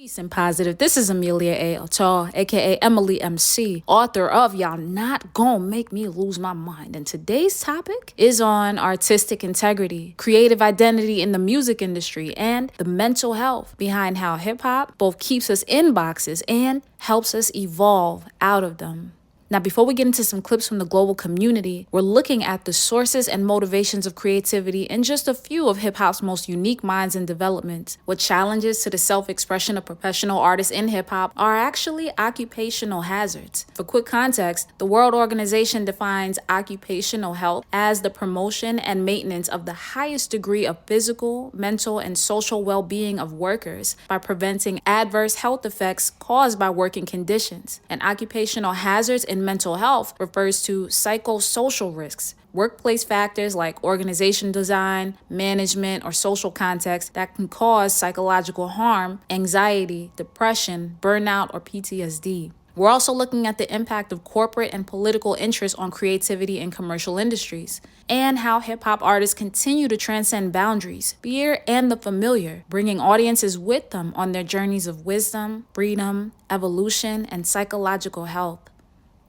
Peace and positive. This is Amelia A. Atal, aka Emily MC, author of Y'all Not Gonna Make Me Lose My Mind. And today's topic is on artistic integrity, creative identity in the music industry, and the mental health behind how hip hop both keeps us in boxes and helps us evolve out of them. Now, before we get into some clips from the global community, we're looking at the sources and motivations of creativity in just a few of hip hop's most unique minds and developments. What challenges to the self-expression of professional artists in hip hop are actually occupational hazards. For quick context, the World Organization defines occupational health as the promotion and maintenance of the highest degree of physical, mental, and social well-being of workers by preventing adverse health effects caused by working conditions. And occupational hazards in mental health refers to psychosocial risks, workplace factors like organization design, management, or social context that can cause psychological harm, anxiety, depression, burnout, or PTSD. We're also looking at the impact of corporate and political interests on creativity in commercial industries, and how hip-hop artists continue to transcend boundaries, fear, and the familiar, bringing audiences with them on their journeys of wisdom, freedom, evolution, and psychological health.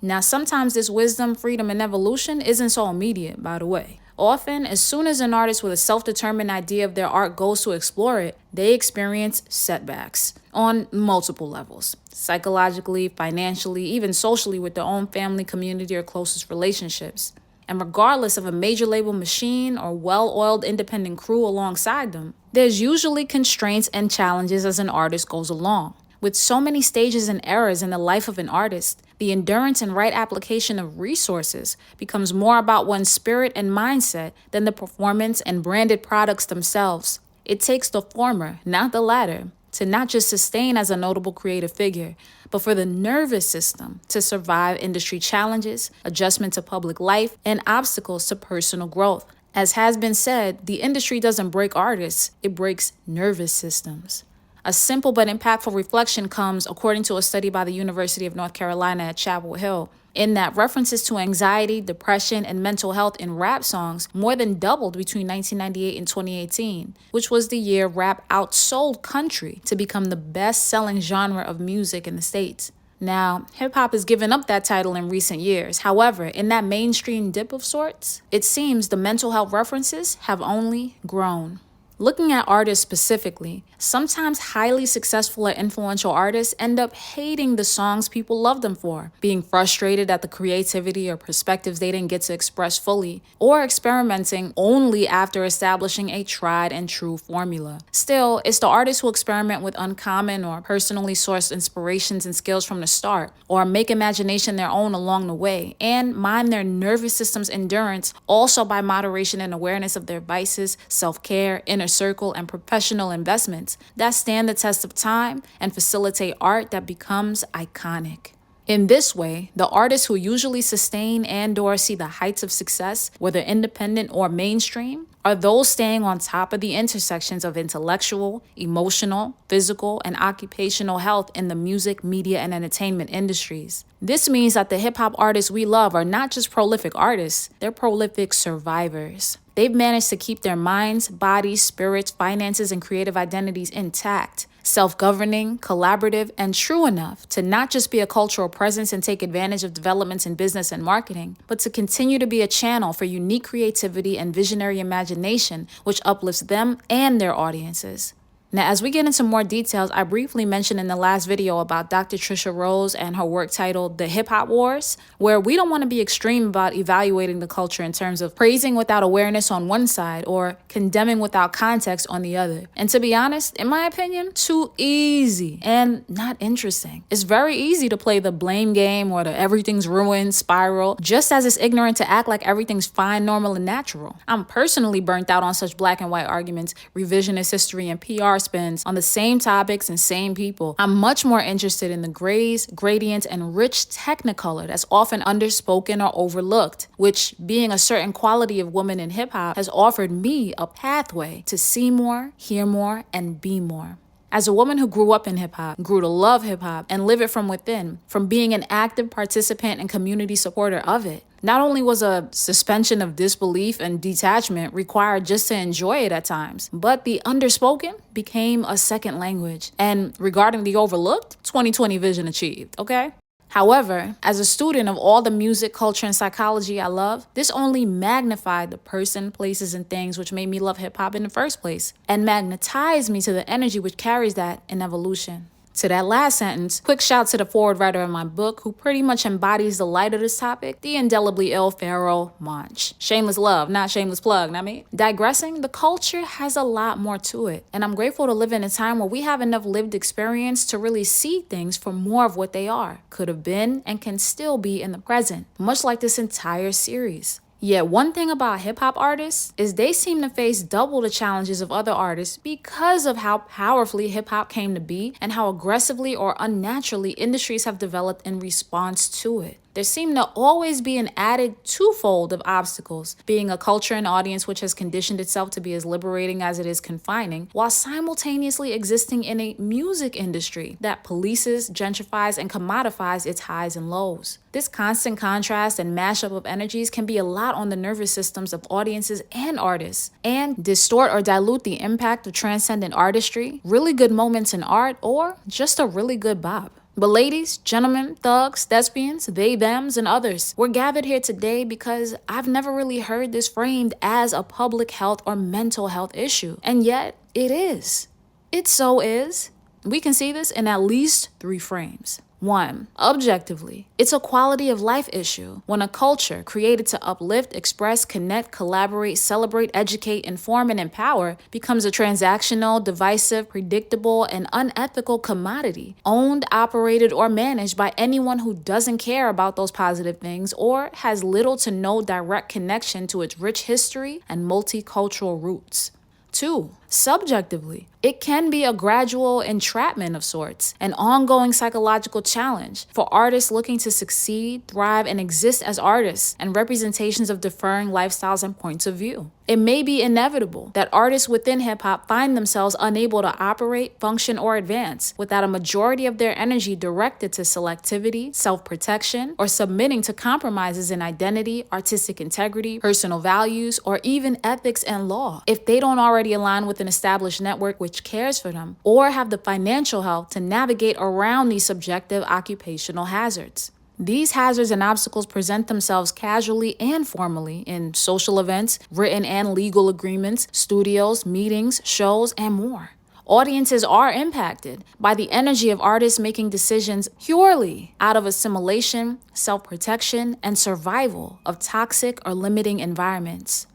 Now, sometimes this wisdom, freedom, and evolution isn't so immediate, by the way. Often, as soon as an artist with a self-determined idea of their art goes to explore it, they experience setbacks on multiple levels, psychologically, financially, even socially with their own family, community, or closest relationships. And regardless of a major label machine or well-oiled independent crew alongside them, there's usually constraints and challenges as an artist goes along. With so many stages and eras in the life of an artist, the endurance and right application of resources becomes more about one's spirit and mindset than the performance and branded products themselves. It takes the former, not the latter, to not just sustain as a notable creative figure, but for the nervous system to survive industry challenges, adjustment to public life, and obstacles to personal growth. As has been said, the industry doesn't break artists, it breaks nervous systems. A simple but impactful reflection comes according to a study by the University of North Carolina at Chapel Hill, in that references to anxiety, depression, and mental health in rap songs more than doubled between 1998 and 2018, which was the year rap outsold country to become the best-selling genre of music in the States. Now, hip-hop has given up that title in recent years. However, in that mainstream dip of sorts, it seems the mental health references have only grown. Looking at artists specifically, sometimes highly successful or influential artists end up hating the songs people love them for, being frustrated at the creativity or perspectives they didn't get to express fully, or experimenting only after establishing a tried and true formula. Still, it's the artists who experiment with uncommon or personally sourced inspirations and skills from the start, or make imagination their own along the way, and mine their nervous system's endurance also by moderation and awareness of their vices, self-care, inner circle, and professional investments that stand the test of time and facilitate art that becomes iconic. In this way, the artists who usually sustain and/or see the heights of success, whether independent or mainstream, are those staying on top of the intersections of intellectual, emotional, physical, and occupational health in the music, media, and entertainment industries. This means that the hip-hop artists we love are not just prolific artists, they're prolific survivors. They've managed to keep their minds, bodies, spirits, finances, and creative identities intact, self-governing, collaborative, and true enough to not just be a cultural presence and take advantage of developments in business and marketing, but to continue to be a channel for unique creativity and visionary imagination, which uplifts them and their audiences. Now, as we get into more details, I briefly mentioned in the last video about Dr. Trisha Rose and her work titled The Hip Hop Wars, where we don't want to be extreme about evaluating the culture in terms of praising without awareness on one side or condemning without context on the other. And to be honest, in my opinion, too easy and not interesting. It's very easy to play the blame game or the everything's ruined spiral, just as it's ignorant to act like everything's fine, normal, and natural. I'm personally burnt out on such black and white arguments, revisionist history, and PR spins on the same topics and same people. I'm much more interested in the grays, gradients, and rich technicolor that's often underspoken or overlooked, which, being a certain quality of woman in hip-hop, has offered me a pathway to see more, hear more, and be more. As a woman who grew up in hip-hop, grew to love hip-hop, and live it from within, from being an active participant and community supporter of it, Not only was a suspension of disbelief and detachment required just to enjoy it at times, but the underspoken became a second language. And regarding the overlooked, 2020 vision achieved, okay? However, as a student of all the music, culture, and psychology I love, this only magnified the person, places, and things which made me love hip hop in the first place, and magnetized me to the energy which carries that in evolution. To that last sentence, quick shout to the forward writer of my book, who pretty much embodies the light of this topic, the indelibly ill Pharaoh Monch. Shameless love, not shameless plug, not me. Digressing, the culture has a lot more to it, and I'm grateful to live in a time where we have enough lived experience to really see things for more of what they are, could have been, and can still be in the present, much like this entire series. Yet one thing about hip-hop artists is they seem to face double the challenges of other artists because of how powerfully hip-hop came to be and how aggressively or unnaturally industries have developed in response to it. There seem to always be an added twofold of obstacles, being a culture and audience which has conditioned itself to be as liberating as it is confining, while simultaneously existing in a music industry that polices, gentrifies, and commodifies its highs and lows. This constant contrast and mashup of energies can be a lot on the nervous systems of audiences and artists, and distort or dilute the impact of transcendent artistry, really good moments in art, or just a really good bop. But ladies, gentlemen, thugs, thespians, they, thems, and others, we're gathered here today because I've never really heard this framed as a public health or mental health issue. And yet, it is. It so is. We can see this in at least 3 frames. 1. Objectively, it's a quality of life issue when a culture created to uplift, express, connect, collaborate, celebrate, educate, inform, and empower becomes a transactional, divisive, predictable, and unethical commodity, owned, operated, or managed by anyone who doesn't care about those positive things or has little to no direct connection to its rich history and multicultural roots. 2. Subjectively, it can be a gradual entrapment of sorts, an ongoing psychological challenge for artists looking to succeed, thrive, and exist as artists and representations of differing lifestyles and points of view. It may be inevitable that artists within hip-hop find themselves unable to operate, function, or advance without a majority of their energy directed to selectivity, self-protection, or submitting to compromises in identity, artistic integrity, personal values, or even ethics and law, if they don't already align with an established network which cares for them, or have the financial health to navigate around these subjective occupational hazards. These hazards and obstacles present themselves casually and formally in social events, written and legal agreements, studios, meetings, shows, and more. Audiences are impacted by the energy of artists making decisions purely out of assimilation, self-protection, and survival of toxic or limiting environments.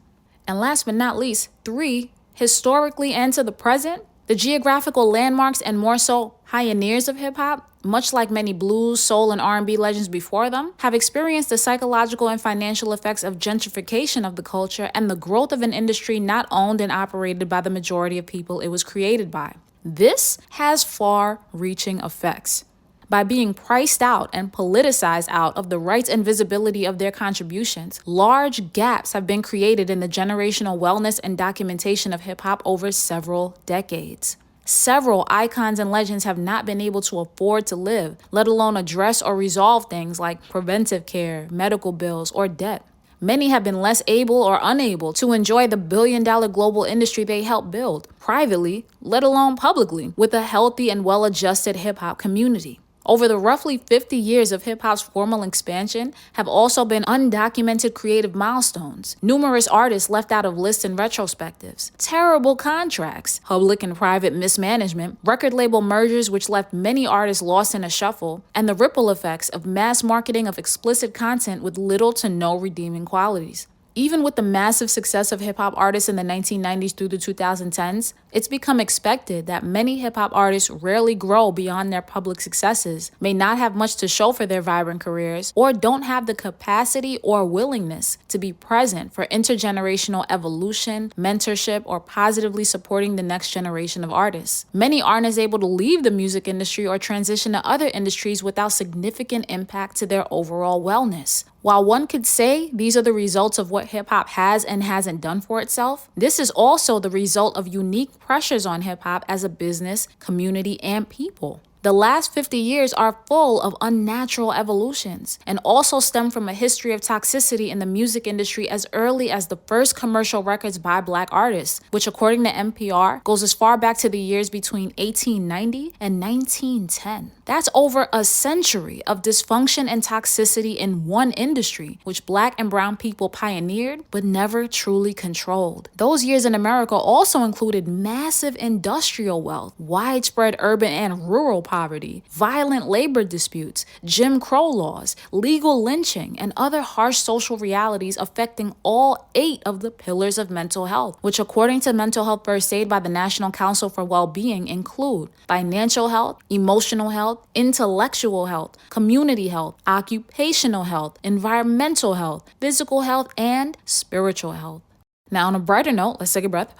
And last but not least, 3, historically and to the present, the geographical landmarks and more so pioneers of hip-hop, much like many blues, soul, and R&B legends before them, have experienced the psychological and financial effects of gentrification of the culture and the growth of an industry not owned and operated by the majority of people it was created by. This has far-reaching effects. By being priced out and politicized out of the rights and visibility of their contributions, large gaps have been created in the generational wellness and documentation of hip-hop over several decades. Several icons and legends have not been able to afford to live, let alone address or resolve things like preventive care, medical bills, or debt. Many have been less able or unable to enjoy the billion-dollar global industry they helped build, privately, let alone publicly, with a healthy and well-adjusted hip-hop community. Over the roughly 50 years of hip-hop's formal expansion have also been undocumented creative milestones, numerous artists left out of lists and retrospectives, terrible contracts, public and private mismanagement, record label mergers which left many artists lost in a shuffle, and the ripple effects of mass marketing of explicit content with little to no redeeming qualities. Even with the massive success of hip-hop artists in the 1990s through the 2010s, it's become expected that many hip-hop artists rarely grow beyond their public successes, may not have much to show for their vibrant careers, or don't have the capacity or willingness to be present for intergenerational evolution, mentorship, or positively supporting the next generation of artists. Many aren't as able to leave the music industry or transition to other industries without significant impact to their overall wellness. While one could say these are the results of what hip-hop has and hasn't done for itself, this is also the result of unique pressures on hip-hop as a business, community, and people. The last 50 years are full of unnatural evolutions and also stem from a history of toxicity in the music industry as early as the first commercial records by Black artists, which according to NPR goes as far back to the years between 1890 and 1910. That's over a century of dysfunction and toxicity in one industry, which Black and brown people pioneered but never truly controlled. Those years in America also included massive industrial wealth, widespread urban and rural poverty, violent labor disputes, Jim Crow laws, legal lynching, and other harsh social realities affecting all 8 of the pillars of mental health, which according to Mental Health First Aid by the National Council for Well-Being include financial health, emotional health, intellectual health, community health, occupational health, environmental health, physical health, and spiritual health. Now, on a brighter note, let's take a breath.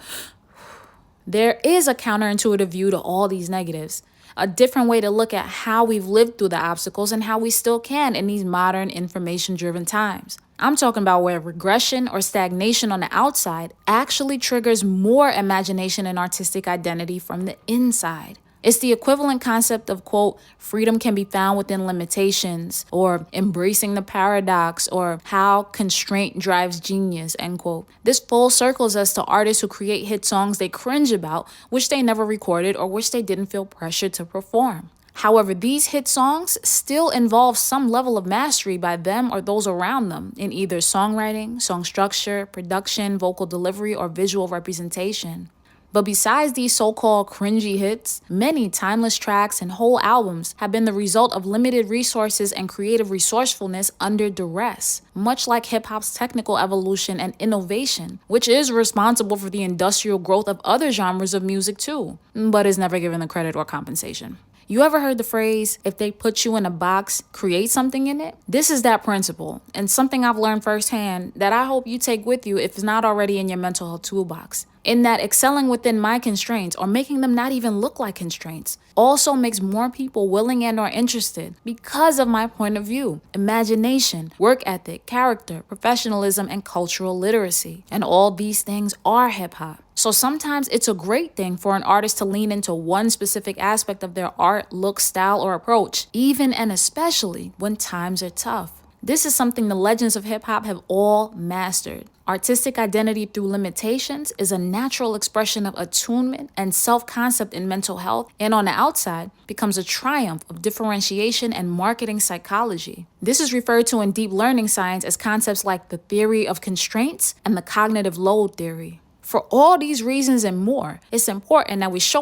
There is a counterintuitive view to all these negatives, a different way to look at how we've lived through the obstacles and how we still can in these modern information-driven times. I'm talking about where regression or stagnation on the outside actually triggers more imagination and artistic identity from the inside. It's the equivalent concept of, quote, freedom can be found within limitations, or embracing the paradox, or how constraint drives genius, end quote. This full circles us to artists who create hit songs they cringe about, which they never recorded or which they didn't feel pressured to perform. However, these hit songs still involve some level of mastery by them or those around them in either songwriting, song structure, production, vocal delivery, or visual representation. But besides these so-called cringy hits, many timeless tracks and whole albums have been the result of limited resources and creative resourcefulness under duress, much like hip-hop's technical evolution and innovation, which is responsible for the industrial growth of other genres of music too, but is never given the credit or compensation. You ever heard the phrase, if they put you in a box, create something in it? This is that principle, and something I've learned firsthand that I hope you take with you if it's not already in your mental health toolbox. In that excelling within my constraints, or making them not even look like constraints, also makes more people willing and or interested because of my point of view, imagination, work ethic, character, professionalism, and cultural literacy. And all these things are hip-hop. So sometimes it's a great thing for an artist to lean into one specific aspect of their art, look, style, or approach, even and especially when times are tough. This is something the legends of hip-hop have all mastered. Artistic identity through limitations is a natural expression of attunement and self-concept in mental health, and on the outside becomes a triumph of differentiation and marketing psychology. This is referred to in deep learning science as concepts like the theory of constraints and the cognitive load theory. For all these reasons and more, it's important that we show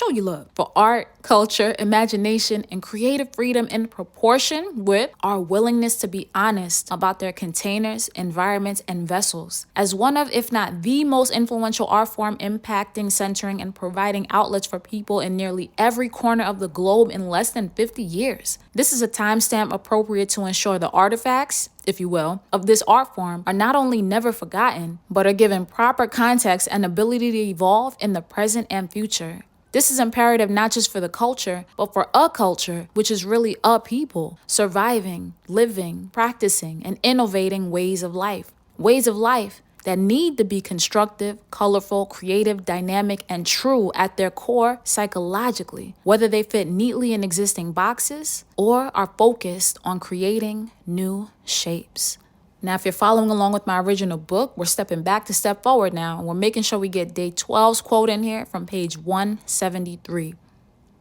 you love for art, culture, imagination, and creative freedom in proportion with our willingness to be honest about their containers, environments, and vessels. As one of, if not the most influential art form impacting, centering, and providing outlets for people in nearly every corner of the globe in less than 50 years. This is a timestamp appropriate to ensure the artifacts, if you will, of this art form are not only never forgotten, but are given proper context and ability to evolve in the present and future. This is imperative not just for the culture, but for a culture, which is really a people, surviving, living, practicing, and innovating ways of life. Ways of life that need to be constructive, colorful, creative, dynamic, and true at their core psychologically, whether they fit neatly in existing boxes or are focused on creating new shapes. Now, if you're following along with my original book, we're stepping back to step forward now, and we're making sure we get day 12's quote in here from page 173.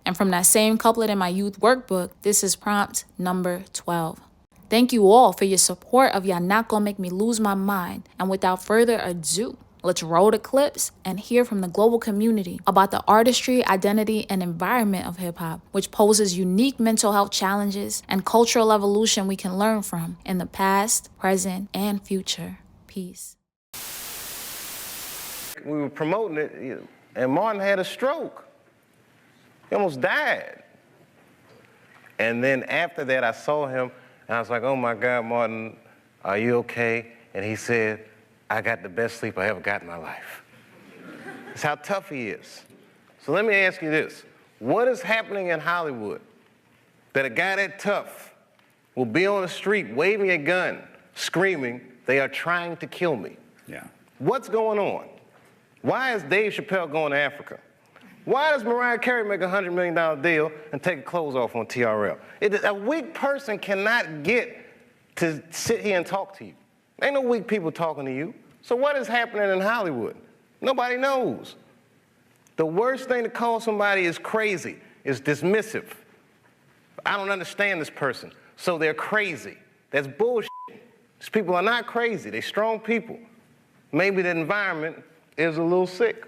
And from that same couplet in my youth workbook, this is prompt number 12. Thank you all for your support of Y'all Not Gonna Make Me Lose My Mind. And without further ado, let's roll the clips and hear from the global community about the artistry, identity, and environment of hip-hop, which poses unique mental health challenges and cultural evolution we can learn from in the past, present, and future. Peace. We were promoting it, and Martin had a stroke. He almost died. And then after that, I saw him, and I was like, oh my God, Martin, are you okay? And he said, I got the best sleep I ever got in my life. That's how tough he is. So let me ask you this. What is happening in Hollywood that a guy that tough will be on the street waving a gun, screaming, they are trying to kill me? Yeah. What's going on? Why is Dave Chappelle going to Africa? Why does Mariah Carey make a $100 million deal and take her clothes off on TRL? A weak person cannot get to sit here and talk to you. Ain't no weak people talking to you. So what is happening in Hollywood? Nobody knows. The worst thing to call somebody is crazy, is dismissive. I don't understand this person, so they're crazy. That's bullshit. These people are not crazy. They're strong people. Maybe the environment is a little sick.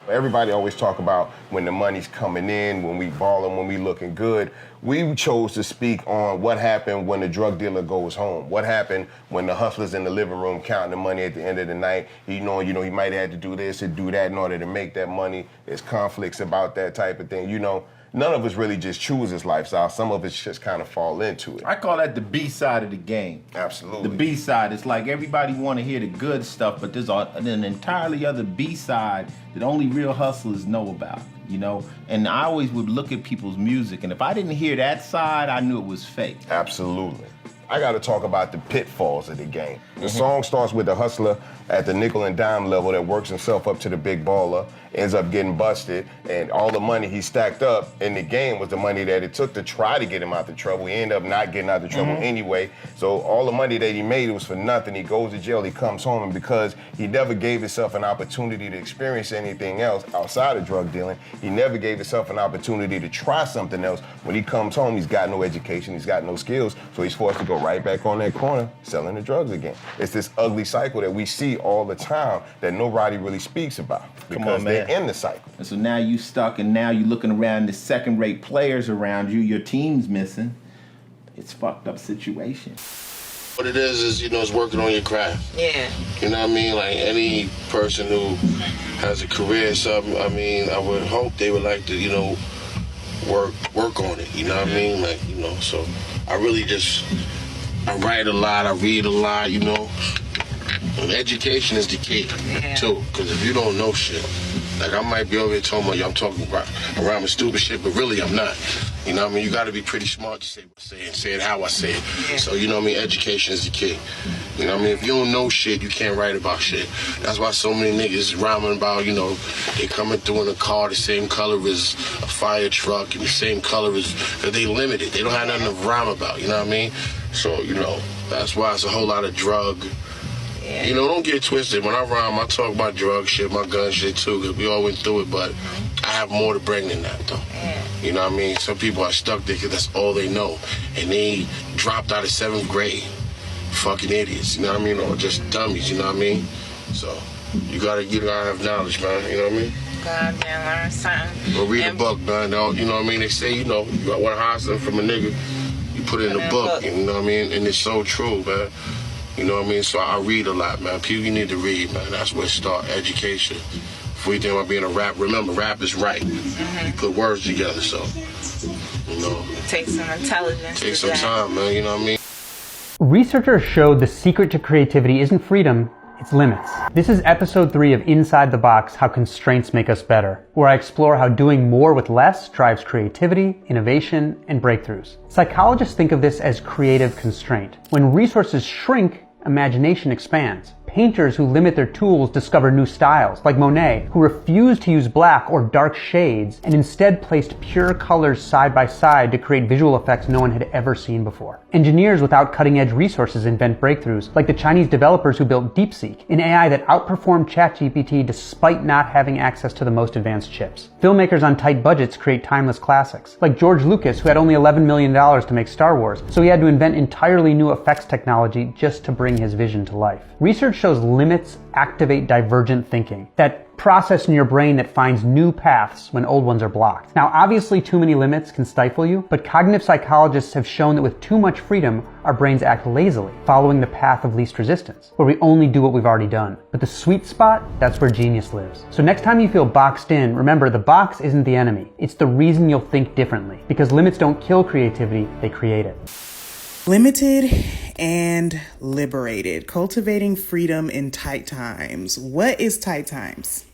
Everybody always talk about when the money's coming in, when we ballin', when we looking good. We chose to speak on what happened when the drug dealer goes home. What happened when the hustler's in the living room counting the money at the end of the night. He might have had to do this and do that in order to make that money. There's conflicts about that type of thing. None of us really just choose this lifestyle. Some of us just kind of fall into it. I call that the B side of the game. Absolutely. The B side. It's like everybody want to hear the good stuff, but there's an entirely other B side that only real hustlers know about, And I always would look at people's music, and if I didn't hear that side, I knew it was fake. Absolutely. I got to talk about the pitfalls of the game. The song starts with the hustler at the nickel and dime level that works himself up to the big baller, ends up getting busted, and all the money he stacked up in the game was the money that it took to try to get him out the trouble. He ended up not getting out the trouble anyway. So all the money that he made was for nothing. He goes to jail, he comes home, and because he never gave himself an opportunity to experience anything else outside of drug dealing, he never gave himself an opportunity to try something else. When he comes home, he's got no education, he's got no skills, so he's forced to go right back on that corner selling the drugs again. It's this ugly cycle that we see all the time that nobody really speaks about because they're in the cycle. And so now you stuck, and now you're looking around, the second-rate players around you, your team's missing. It's a fucked up situation. What it is, it's working on your craft. Yeah. You know what I mean? Like any person who has a career or something, I would hope they would like to, work on it. You know what I mean? Like, so I really I write a lot, I read a lot, And education is the key, too, because if you don't know shit, like I might be over here talking about I'm talking around with stupid shit, but really I'm not. You know what I mean? You got to be pretty smart to say what I say and say it how I say it. Yeah. So, education is the key. You know what I mean? If you don't know shit, you can't write about shit. That's why so many niggas rhyming about, they coming through in a car the same color as a fire truck and the same color as, because they limited. They don't have nothing to rhyme about, you know what I mean? So, that's why it's a whole lot of drug. Yeah. Don't get it twisted. When I rhyme, I talk about drug shit, my gun shit too, because we all went through it, but I have more to bring than that, though. Yeah. You know what I mean? Some people are stuck there because that's all they know. And they dropped out of 7th grade. Fucking idiots, you know what I mean? Or just dummies, you know what I mean? So, you gotta have knowledge, man, you know what I mean? Goddamn, learn something. Or read a book, man. You know what I mean? They say, you want to hide something from a nigga, you put it in a book, you know what I mean? And it's so true, man. You know what I mean? So I read a lot, man. People, you need to read, man. That's where it starts, education. If we think about being a rap, remember, rap is right. You put words together, so, Take some intelligence. Take some time, man, you know what I mean? Researchers showed the secret to creativity isn't freedom, it's limits. This is episode 3 of Inside the Box, How Constraints Make Us Better, where I explore how doing more with less drives creativity, innovation, and breakthroughs. Psychologists think of this as creative constraint. When resources shrink, imagination expands. Painters who limit their tools discover new styles, like Monet, who refused to use black or dark shades and instead placed pure colors side by side to create visual effects no one had ever seen before. Engineers without cutting-edge resources invent breakthroughs, like the Chinese developers who built DeepSeek, an AI that outperformed ChatGPT despite not having access to the most advanced chips. Filmmakers on tight budgets create timeless classics, like George Lucas, who had only $11 million to make Star Wars, so he had to invent entirely new effects technology just to bring his vision to life. Research shows limits activate divergent thinking, that process in your brain that finds new paths when old ones are blocked. Now, obviously, too many limits can stifle you, but cognitive psychologists have shown that with too much freedom, our brains act lazily, following the path of least resistance, where we only do what we've already done. But the sweet spot, that's where genius lives. So next time you feel boxed in, remember the box isn't the enemy. It's the reason you'll think differently, because limits don't kill creativity, they create it. Limited and liberated. Cultivating freedom in tight times. What is tight times?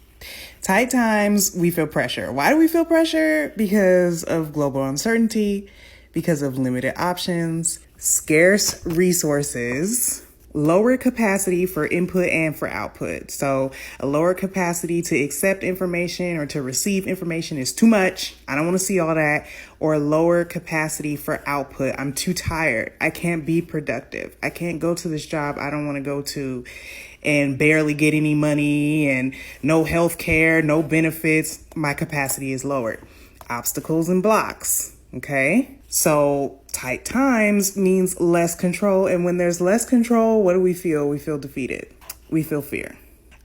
Tight times, we feel pressure. Why do we feel pressure? Because of global uncertainty, because of limited options, scarce resources, lower capacity for input and for output. So a lower capacity to accept information or to receive information is too much. I don't want to see all that. Or a lower capacity for output. I'm too tired. I can't be productive. I can't go to this job I don't want to go to and barely get any money and no health care, no benefits. My capacity is lowered. Obstacles and blocks. Okay. So tight times means less control. And when there's less control, what do we feel? We feel defeated. We feel fear.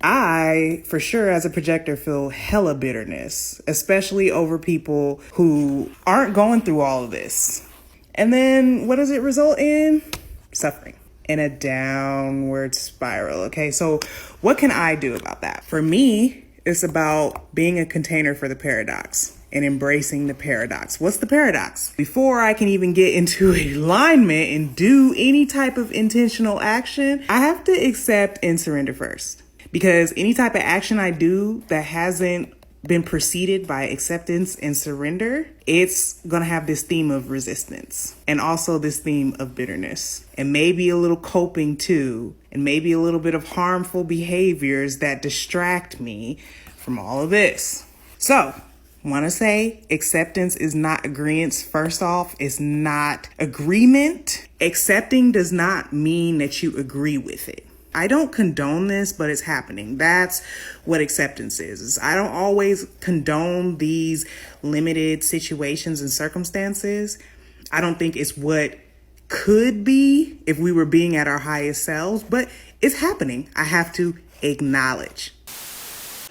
I, for sure, as a projector, feel hella bitterness, especially over people who aren't going through all of this. And then what does it result in? Suffering. In a downward spiral. Okay, so what can I do about that? For me, it's about being a container for the paradox and embracing the paradox. What's the paradox? Before I can even get into alignment and do any type of intentional action, I have to accept and surrender first. Because any type of action I do that hasn't been preceded by acceptance and surrender, it's gonna have this theme of resistance and also this theme of bitterness and maybe a little coping too, and maybe a little bit of harmful behaviors that distract me from all of this. So, want to say acceptance is not agreement. First off, it's not agreement. Accepting does not mean that you agree with it. I don't condone this, but it's happening. That's what acceptance is. I don't always condone these limited situations and circumstances. I don't think it's what could be if we were being at our highest selves, but it's happening. I have to acknowledge.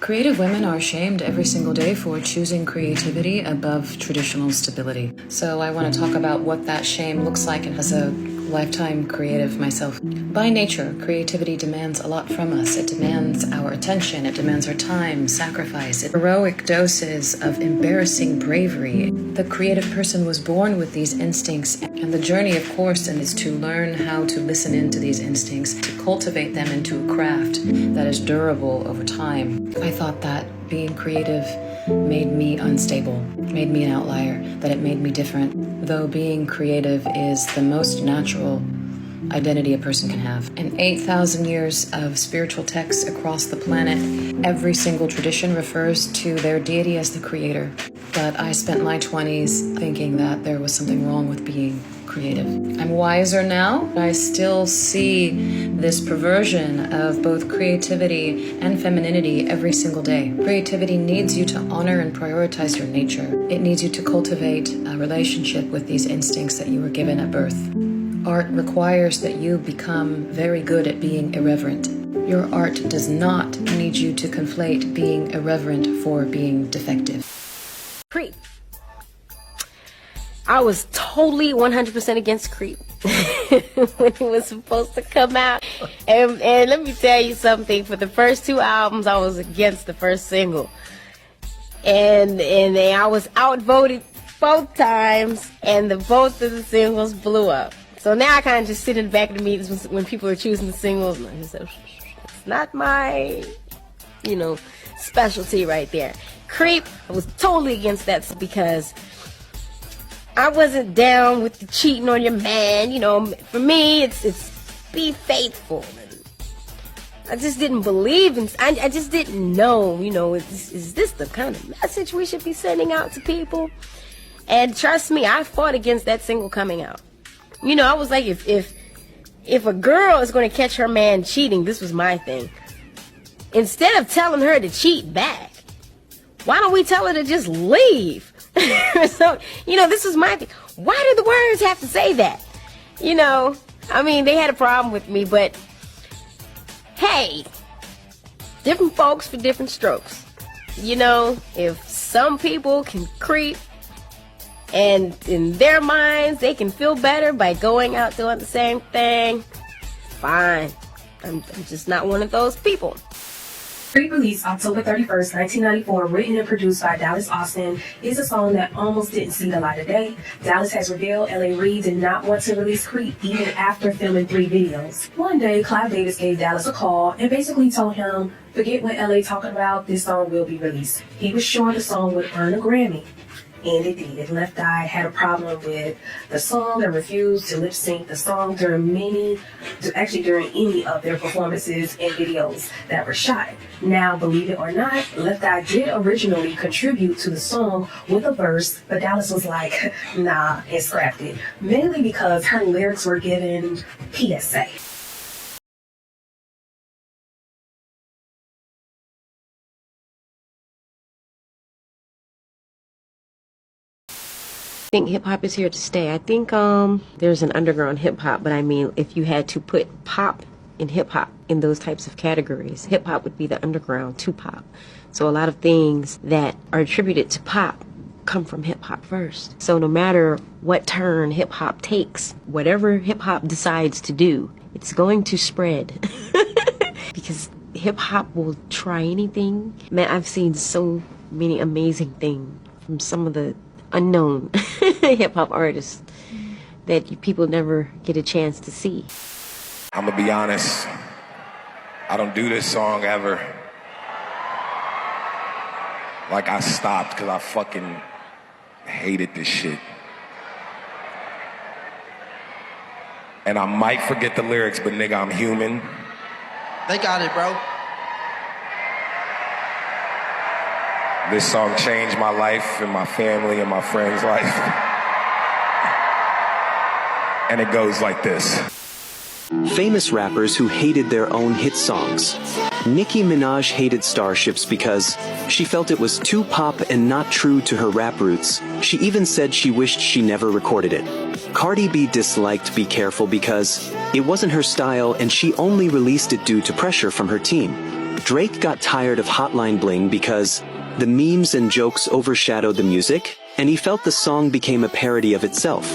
Creative women are shamed every single day for choosing creativity above traditional stability. So I want to talk about what that shame looks like as a lifetime creative myself. By nature, creativity demands a lot from us. It demands our attention, it demands our time, sacrifice, heroic doses of embarrassing bravery. The creative person was born with these instincts, and the journey, of course, is to learn how to listen into these instincts, to cultivate them into a craft that is durable over time. I thought that being creative made me unstable, made me an outlier, that it made me different, though being creative is the most natural identity a person can have. In 8,000 years of spiritual texts across the planet, every single tradition refers to their deity as the creator. But I spent my 20s thinking that there was something wrong with being creative. I'm wiser now. I still see this perversion of both creativity and femininity every single day. Creativity needs you to honor and prioritize your nature. It needs you to cultivate a relationship with these instincts that you were given at birth. Art requires that you become very good at being irreverent. Your art does not need you to conflate being irreverent for being defective. Creep. I was totally 100% against Creep when it was supposed to come out. And let me tell you something. For the first two albums, I was against the first single. And I was outvoted both times, and both of the singles blew up. So now I kind of just sit in the back of the meetings when people are choosing the singles. And I just say, it's not my, specialty right there. Creep, I was totally against that because I wasn't down with the cheating on your man. For me, it's be faithful. I just didn't believe in. I just didn't know. Is this the kind of message we should be sending out to people? And trust me, I fought against that single coming out. I was like, if a girl is going to catch her man cheating, this was my thing. Instead of telling her to cheat back, why don't we tell her to just leave? So, this is my thing. Why do the words have to say that? They had a problem with me, but hey, different folks for different strokes. If some people can creep, and in their minds, they can feel better by going out doing the same thing, fine. I'm just not one of those people. Pre-released October 31st, 1994, written and produced by Dallas Austin, is a song that almost didn't see the light of day. Dallas has revealed L.A. Reid did not want to release Creep even after filming 3 videos. One day, Clive Davis gave Dallas a call and basically told him, forget what L.A. talking about, this song will be released. He was sure the song would earn a Grammy. And it did. Left Eye had a problem with the song and refused to lip sync the song during any of their performances and videos that were shot. Now, believe it or not, Left Eye did originally contribute to the song with a verse, but Dallas was like, nah, and scrapped it. Mainly because her lyrics were given PSA. I think hip hop is here to stay. I think there's an underground hip hop, but I mean, if you had to put pop and hip hop in those types of categories, hip hop would be the underground to pop. So a lot of things that are attributed to pop come from hip hop first. So no matter what turn hip hop takes, whatever hip hop decides to do, it's going to spread because hip hop will try anything. Man, I've seen so many amazing things from some of the unknown hip-hop artists that people never get a chance to see. I'm gonna be honest, I don't do this song ever. Like, I stopped because I fucking hated this shit. And I might forget the lyrics, but nigga, I'm human. They got it, bro. This song changed my life and my family and my friends' life. And it goes like this. Famous rappers who hated their own hit songs. Nicki Minaj hated Starships because she felt it was too pop and not true to her rap roots. She even said she wished she never recorded it. Cardi B disliked Be Careful because it wasn't her style and she only released it due to pressure from her team. Drake got tired of Hotline Bling because the memes and jokes overshadowed the music, and he felt the song became a parody of itself.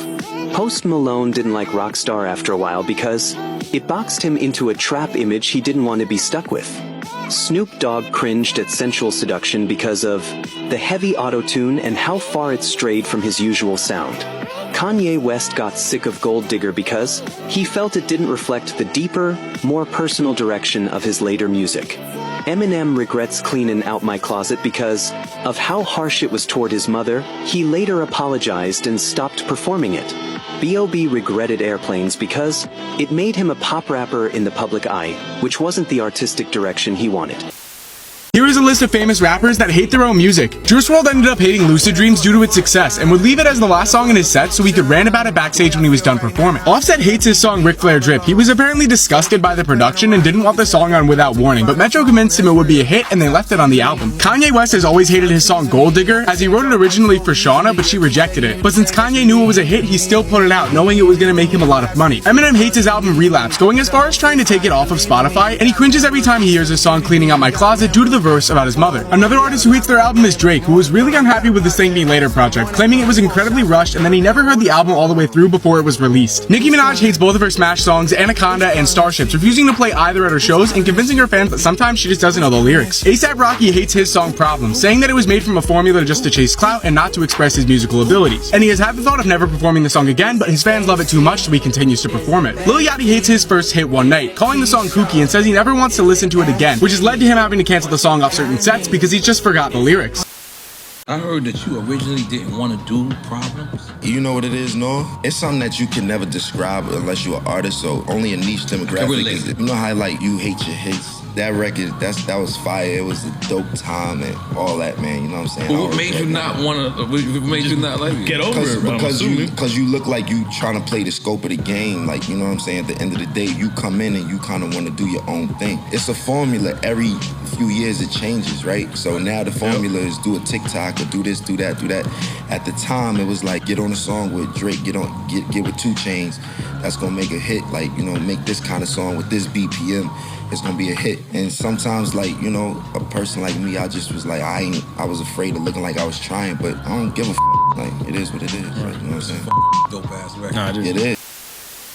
Post Malone didn't like Rockstar after a while because it boxed him into a trap image he didn't want to be stuck with. Snoop Dogg cringed at Sensual Seduction because of the heavy auto-tune and how far it strayed from his usual sound. Kanye West got sick of Gold Digger because he felt it didn't reflect the deeper, more personal direction of his later music. Eminem regrets Cleanin' Out My Closet because of how harsh it was toward his mother. He later apologized and stopped performing it. B.O.B. regretted Airplanes because it made him a pop rapper in the public eye, which wasn't the artistic direction he wanted. Here is a list of famous rappers that hate their own music. Juice WRLD ended up hating Lucid Dreams due to its success and would leave it as the last song in his set so he could rant about it backstage when he was done performing. Offset hates his song Ric Flair Drip. He was apparently disgusted by the production and didn't want the song on Without Warning, but Metro convinced him it would be a hit and they left it on the album. Kanye West has always hated his song Gold Digger, as he wrote it originally for Shauna, but she rejected it. But since Kanye knew it was a hit, he still put it out, knowing it was going to make him a lot of money. Eminem hates his album Relapse, going as far as trying to take it off of Spotify, and he cringes every time he hears his song Cleaning Out My Closet due to the verse about his mother. Another artist who hates their album is Drake, who was really unhappy with the Thank Me Later project, claiming it was incredibly rushed and then he never heard the album all the way through before it was released. Nicki Minaj hates both of her smash songs, Anaconda and Starships, refusing to play either at her shows and convincing her fans that sometimes she just doesn't know the lyrics. A$AP Rocky hates his song Problem, saying that it was made from a formula just to chase clout and not to express his musical abilities. And he has had the thought of never performing the song again, but his fans love it too much so he continues to perform it. Lil Yachty hates his first hit One Night, calling the song kooky and says he never wants to listen to it again, which has led to him having to cancel the song off certain sets because he's just forgot the lyrics. I heard that you originally didn't want to do Problems. You know what it is, Noah? It's something that you can never describe unless you're an artist, so only a niche demographic is it. You know how like you hate your hits? That record, that was fire. It was a dope time and all that, man. You know what I'm saying? But what made you not want to? What made you not like it? Get over it, because you look like you trying to play the scope of the game. Like, you know what I'm saying? At the end of the day, you come in and you kind of want to do your own thing. It's a formula. Every few years it changes, right? So now the formula is do a TikTok or do this, do that, do that. At the time, it was like get on a song with Drake, get with 2 Chainz. That's gonna make a hit. Like, you know, make this kind of song with this BPM. It's gonna be a hit. And sometimes, like, you know, a person like me, I just was like, I was afraid of looking like I was trying, but I don't give a like, it is what it is. Like, you know what I'm saying? Go past record. It is.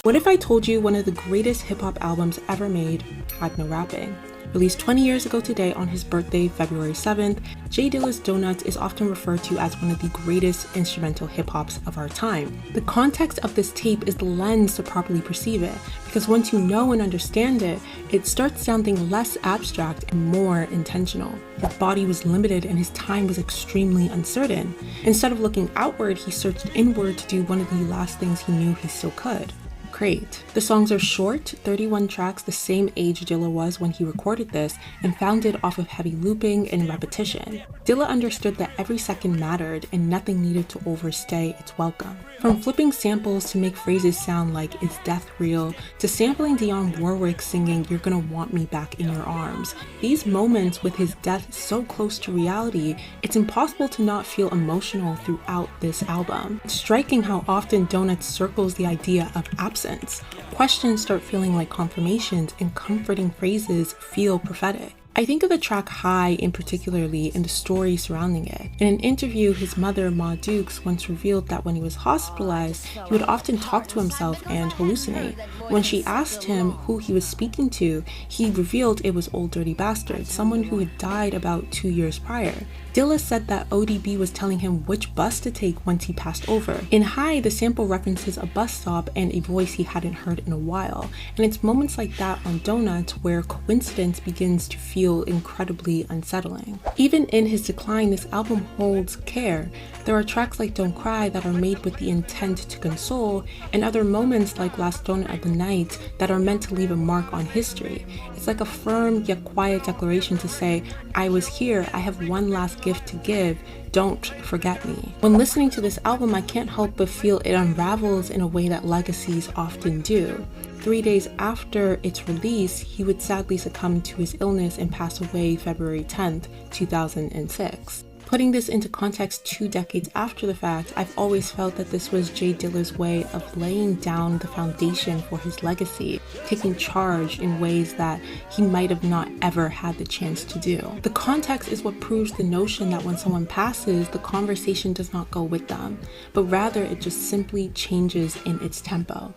What if I told you one of the greatest hip-hop albums ever made had no rapping? Released 20 years ago today on his birthday, February 7th, Jay Dilla's Donuts is often referred to as one of the greatest instrumental hip-hops of our time. The context of this tape is the lens to properly perceive it, because once you know and understand it, it starts sounding less abstract and more intentional. His body was limited and his time was extremely uncertain. Instead of looking outward, he searched inward to do one of the last things he knew he still could. Create. The songs are short, 31 tracks, the same age Dilla was when he recorded this, and founded off of heavy looping and repetition. Dilla understood that every second mattered and nothing needed to overstay its welcome. From flipping samples to make phrases sound like "Is death real?" to sampling Dionne Warwick singing "You're gonna want me back in your arms." These moments with his death so close to reality, it's impossible to not feel emotional throughout this album. It's striking how often Donuts circles the idea of absence. Questions start feeling like confirmations and comforting phrases feel prophetic. I think of the track High in particularly and the story surrounding it. In an interview, his mother, Ma Dukes, once revealed that when he was hospitalized, he would often talk to himself and hallucinate. When she asked him who he was speaking to, he revealed it was Old Dirty Bastard, someone who had died about 2 years prior. Dilla said that ODB was telling him which bus to take once he passed over. In High, the sample references a bus stop and a voice he hadn't heard in a while, and it's moments like that on Donuts where coincidence begins to feel incredibly unsettling. Even in his decline, this album holds care. There are tracks like Don't Cry that are made with the intent to console, and other moments like Last Donut of the Night that are meant to leave a mark on history. It's like a firm yet quiet declaration to say, I was here, I have one last gift to give, don't forget me. When listening to this album, I can't help but feel it unravels in a way that legacies often do. 3 days after its release, he would sadly succumb to his illness and pass away February 10th, 2006. Putting this into context 2 decades after the fact, I've always felt that this was Jay Dilla's way of laying down the foundation for his legacy, taking charge in ways that he might have not ever had the chance to do. The context is what proves the notion that when someone passes, the conversation does not go with them, but rather it just simply changes in its tempo.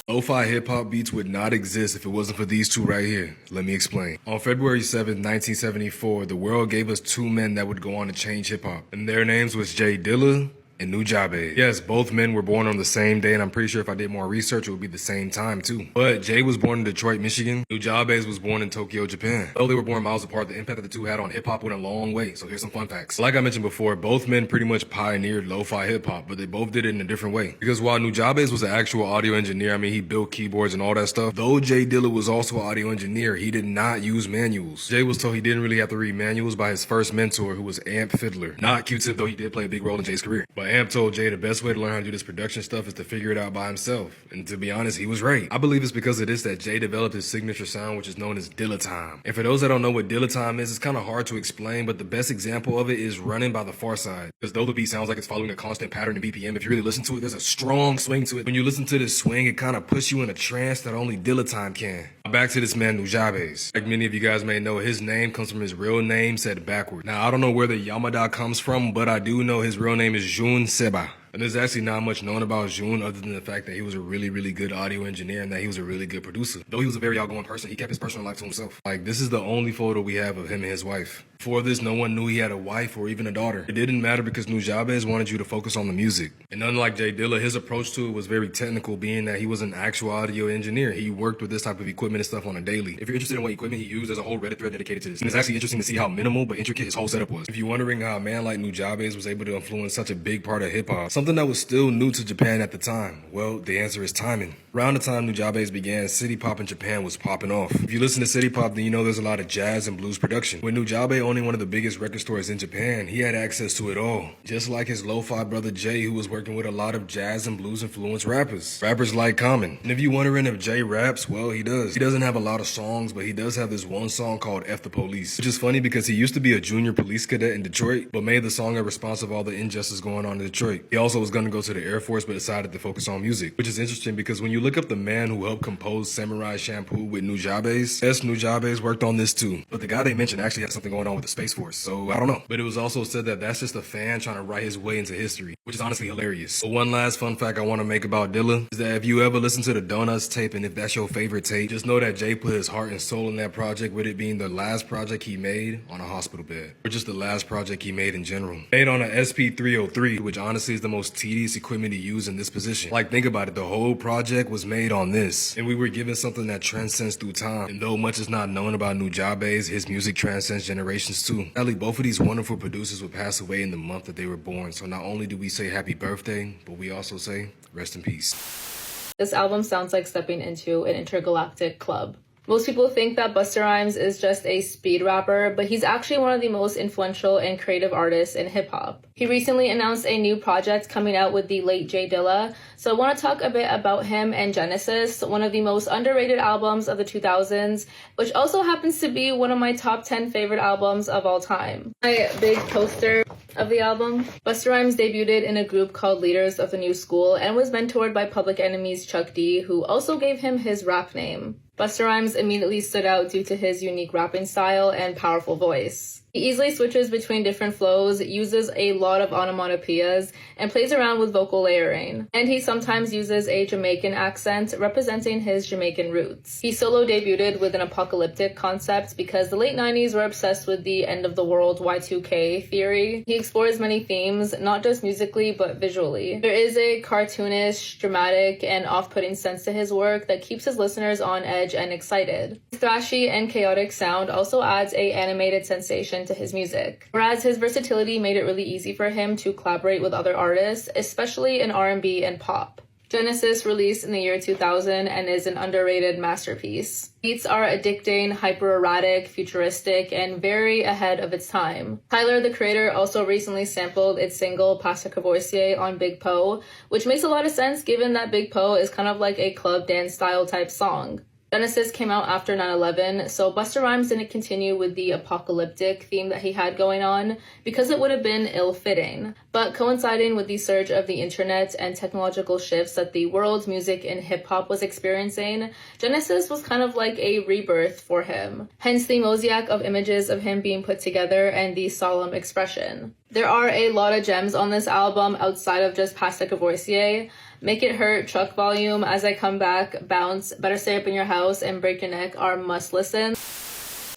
Lo-fi hip-hop beats would not exist if it wasn't for these two right here. Let me explain. On February 7th, 1974, the world gave us 2 men that would go on to change hip-hop. And their names was Jay Dilla and Nujabes. Yes, both men were born on the same day, and I'm pretty sure if I did more research, it would be the same time too. But Jay was born in Detroit, Michigan. Nujabes was born in Tokyo, Japan. Though they were born miles apart, the impact that the two had on hip-hop went a long way, so here's some fun facts. Like I mentioned before, both men pretty much pioneered lo-fi hip-hop, but they both did it in a different way. Because while Nujabes was an actual audio engineer, I mean, he built keyboards and all that stuff, though Jay Dilla was also an audio engineer, he did not use manuals. Jay was told he didn't really have to read manuals by his first mentor, who was Amp Fiddler. Not Q-Tip, though he did play a big role in Jay's career. But Amp told Jay the best way to learn how to do this production stuff is to figure it out by himself. And to be honest, he was right. I believe it's because of this that Jay developed his signature sound, which is known as Dilla Time. And for those that don't know what Dilla Time is, it's kind of hard to explain, but the best example of it is Running by the Far Side. Because though the beat sounds like it's following a constant pattern in BPM, if you really listen to it, there's a strong swing to it. When you listen to this swing, it kind of puts you in a trance that only Dilla Time can. Back to this man Nujabes. Like many of you guys may know, his name comes from his real name said backward. Now, I don't know where the Yamada comes from, but I do know his real name is Jun Seba. And there's actually not much known about Jun other than the fact that he was a really, really good audio engineer and that he was a really good producer. Though he was a very outgoing person, he kept his personal life to himself. Like, this is the only photo we have of him and his wife. Before this, no one knew he had a wife or even a daughter. It didn't matter because Nujabes wanted you to focus on the music. And unlike Jay Dilla, his approach to it was very technical, being that he was an actual audio engineer. He worked with this type of equipment and stuff on a daily. If you're interested in what equipment he used, there's a whole Reddit thread dedicated to this. And it's actually interesting to see how minimal but intricate his whole setup was. If you're wondering how a man like Nujabes was able to influence such a big part of hip-hop, something that was still new to Japan at the time, well, the answer is timing. Around the time Nujabes began, city pop in Japan was popping off. If you listen to city pop, then you know there's a lot of jazz and blues production. With Nujabes owning one of the biggest record stores in Japan, he had access to it all. Just like his lo-fi brother Jay, who was working with a lot of jazz and blues influenced rappers. Rappers like Common. And if you're wondering if Jay raps, well, he does. He doesn't have a lot of songs, but he does have this one song called F the Police, which is funny because he used to be a junior police cadet in Detroit, but made the song a response of all the injustice going on in Detroit. He also was going to go to the Air Force, but decided to focus on music, which is interesting because when you look up the man who helped compose Samurai Shampoo with Nujabes, yes, Nujabes worked on this too. But the guy they mentioned actually had something going on with the Space Force, so I don't know. But it was also said that that's just a fan trying to write his way into history, which is honestly hilarious. But one last fun fact I want to make about Dilla is that if you ever listen to the Donuts tape, and if that's your favorite tape, just know that Jay put his heart and soul in that project, with it being the last project he made on a hospital bed, or just the last project he made in general. Made on a SP303, which honestly is the most tedious equipment to use in this position. Like, think about it, the whole project was made on this, and we were given something that transcends through time. And though much is not known about Nujabe's, his music transcends generations too. Sadly, both of these wonderful producers would pass away in the month that they were born, so not only do we say happy birthday, but we also say rest in peace. This album sounds like stepping into an intergalactic club. Most people think that Busta Rhymes is just a speed rapper, but he's actually one of the most influential and creative artists in hip-hop. He recently announced a new project coming out with the late Jay Dilla, so I want to talk a bit about him and Genesis, one of the most underrated albums of the 2000s, which also happens to be one of my top 10 favorite albums of all time. My big poster of the album. Busta Rhymes debuted in a group called Leaders of the New School and was mentored by Public Enemy's Chuck D, who also gave him his rap name. Busta Rhymes immediately stood out due to his unique rapping style and powerful voice. He easily switches between different flows, uses a lot of onomatopoeias, and plays around with vocal layering. And he sometimes uses a Jamaican accent, representing his Jamaican roots. He solo debuted with an apocalyptic concept because the late 90s were obsessed with the end of the world Y2K theory. He explores many themes, not just musically, but visually. There is a cartoonish, dramatic, and off-putting sense to his work that keeps his listeners on edge and excited. His thrashy and chaotic sound also adds an animated sensation to his music, whereas his versatility made it really easy for him to collaborate with other artists, especially in R&B and pop. Genesis released in the year 2000 and is an underrated masterpiece. Beats are addicting, hyper-erratic, futuristic, and very ahead of its time. Tyler, the creator, also recently sampled its single Pasta Cavoisier on Big Poe, which makes a lot of sense given that Big Poe is kind of like a club dance style type song. Genesis came out after 9/11, so Busta Rhymes didn't continue with the apocalyptic theme that he had going on because it would have been ill-fitting. But coinciding with the surge of the internet and technological shifts that the world's music and hip-hop was experiencing, Genesis was kind of like a rebirth for him. Hence the mosaic of images of him being put together and the solemn expression. There are a lot of gems on this album outside of just Pasta Cavoisier. Make It Hurt, Truck Volume, As I Come Back, Bounce, Better Stay Up in Your House, and Break Your Neck are must listen.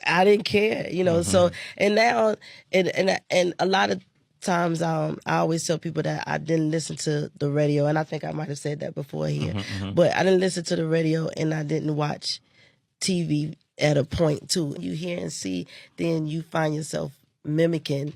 I didn't care, you know, so, and now, and a lot of times I always tell people that I didn't listen to the radio, and I think I might have said that before here, but I didn't listen to the radio and I didn't watch TV at a point too. You hear and see, then you find yourself mimicking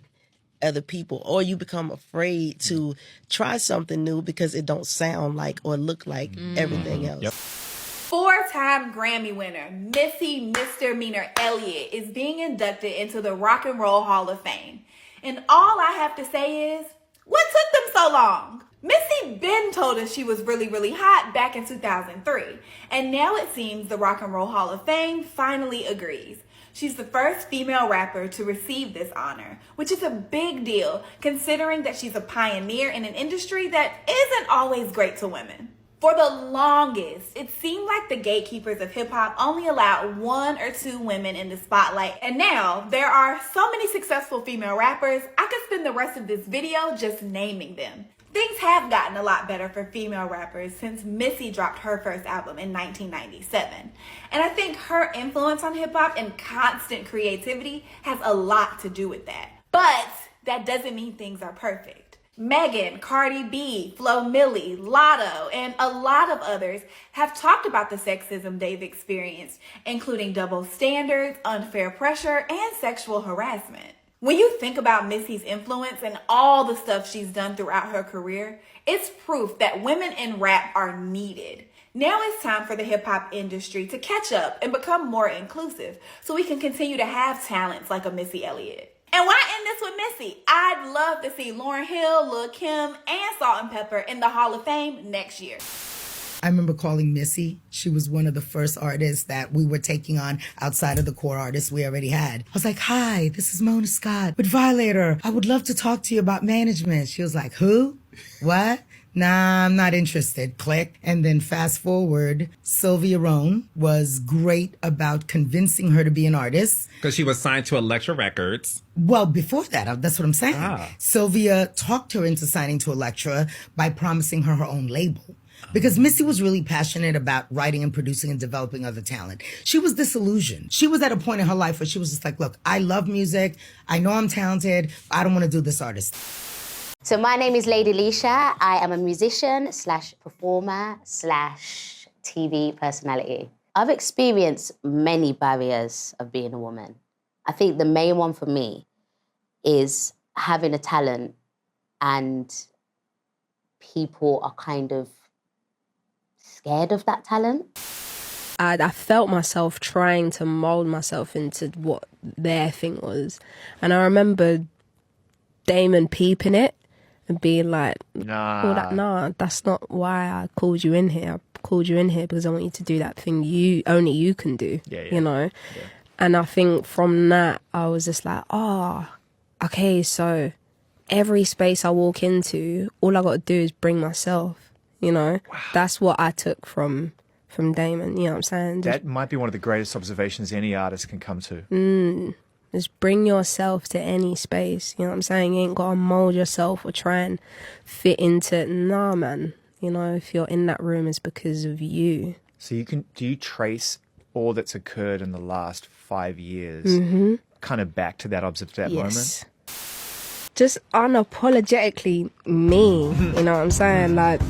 other people, or you become afraid to try something new because it don't sound like or look like everything else. Yep. Four-time Grammy winner Missy Misdemeanor Elliott is being inducted into the Rock and Roll Hall of Fame. And all I have to say is, what took them so long? Missy Ben told us she was really, really hot back in 2003. And now it seems the Rock and Roll Hall of Fame finally agrees. She's the first female rapper to receive this honor, which is a big deal considering that she's a pioneer in an industry that isn't always great to women. For the longest, it seemed like the gatekeepers of hip-hop only allowed 1 or 2 women in the spotlight. And now, there are so many successful female rappers, I could spend the rest of this video just naming them. Things have gotten a lot better for female rappers since Missy dropped her first album in 1997. And I think her influence on hip-hop and constant creativity has a lot to do with that. But that doesn't mean things are perfect. Megan, Cardi B, Flo Milli, Lotto, and a lot of others have talked about the sexism they've experienced, including double standards, unfair pressure, and sexual harassment. When you think about Missy's influence and all the stuff she's done throughout her career, it's proof that women in rap are needed. Now it's time for the hip-hop industry to catch up and become more inclusive so we can continue to have talents like a Missy Elliott. And why end this with Missy? I'd love to see Lauryn Hill, Lil' Kim, and Salt-N-Pepa in the Hall of Fame next year. I remember calling Missy. She was one of the first artists that we were taking on outside of the core artists we already had. I was like, hi, this is Mona Scott with Violator. I would love to talk to you about management. She was like, who? What? Nah, I'm not interested. Click. And then fast forward, Sylvia Rohn was great about convincing her to be an artist. Because she was signed to Elektra Records. Well, before that, that's what I'm saying. Ah. Sylvia talked her into signing to Elektra by promising her her own label. Because Missy was really passionate about writing and producing and developing other talent. She was disillusioned. She was at a point in her life where she was just like, look, I love music. I know I'm talented. I don't want to do this artist. So my name is Lady Leisha. I am a musician / performer / TV personality. I've experienced many barriers of being a woman. I think the main one for me is having a talent and people are kind of scared of that talent. I felt myself trying to mold myself into what their thing was. And I remember Damon peeping it and being like, nah, that's not why I called you in here. I called you in here because I want you to do that thing only you can do, you know? Yeah. And I think from that, I was just like, okay, so every space I walk into, all I got to do is bring myself, you know? Wow. That's what I took from Damon, you know what I'm saying? That might be one of the greatest observations any artist can come to. Just bring yourself to any space, you know what I'm saying? You ain't got to mold yourself or try and fit into it. Nah, man. You know, if you're in that room, it's because of you. So do you trace all that's occurred in the last 5 years kind of back to that moment? Just unapologetically me, you know what I'm saying? Like,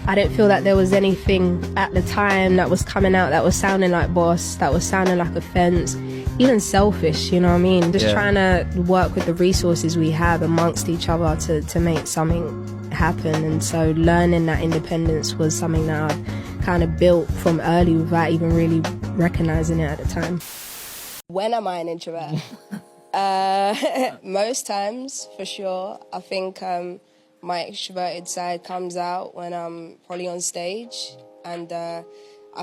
I didn't feel that there was anything at the time that was coming out that was sounding like boss, that was sounding like offense, even selfish, you know what I mean? Just trying to work with the resources we have amongst each other to make something happen. And so learning that independence was something that I kind of built from early without even really recognizing it at the time. When am I an introvert? Most times, for sure. I think my extroverted side comes out when I'm probably on stage. And I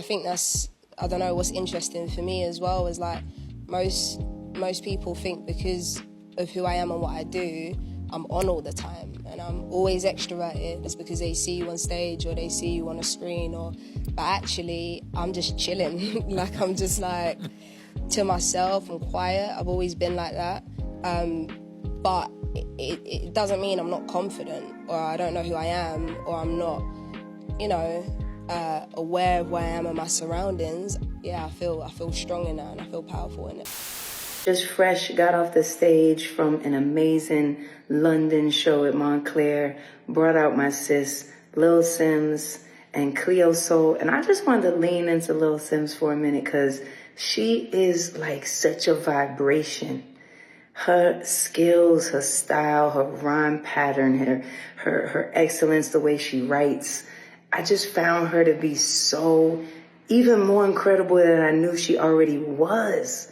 think I don't know, what's interesting for me as well is like most people think because of who I am and what I do, I'm on all the time and I'm always extroverted. It's because they see you on stage or they see you on a screen but actually I'm just chilling. Like I'm just like to myself and quiet. I've always been like that. But it doesn't mean I'm not confident or I don't know who I am or I'm not, aware of where I am and my surroundings. Yeah, I feel strong in that and I feel powerful in it. Just fresh, got off the stage from an amazing London show at Montclair, brought out my sis, Lil Sims and Cleo Soul, and I just wanted to lean into Lil Sims for a minute because she is like such a vibration. Her skills, her style, her rhyme pattern, her excellence, the way she writes, I just found her to be so even more incredible than I knew she already was.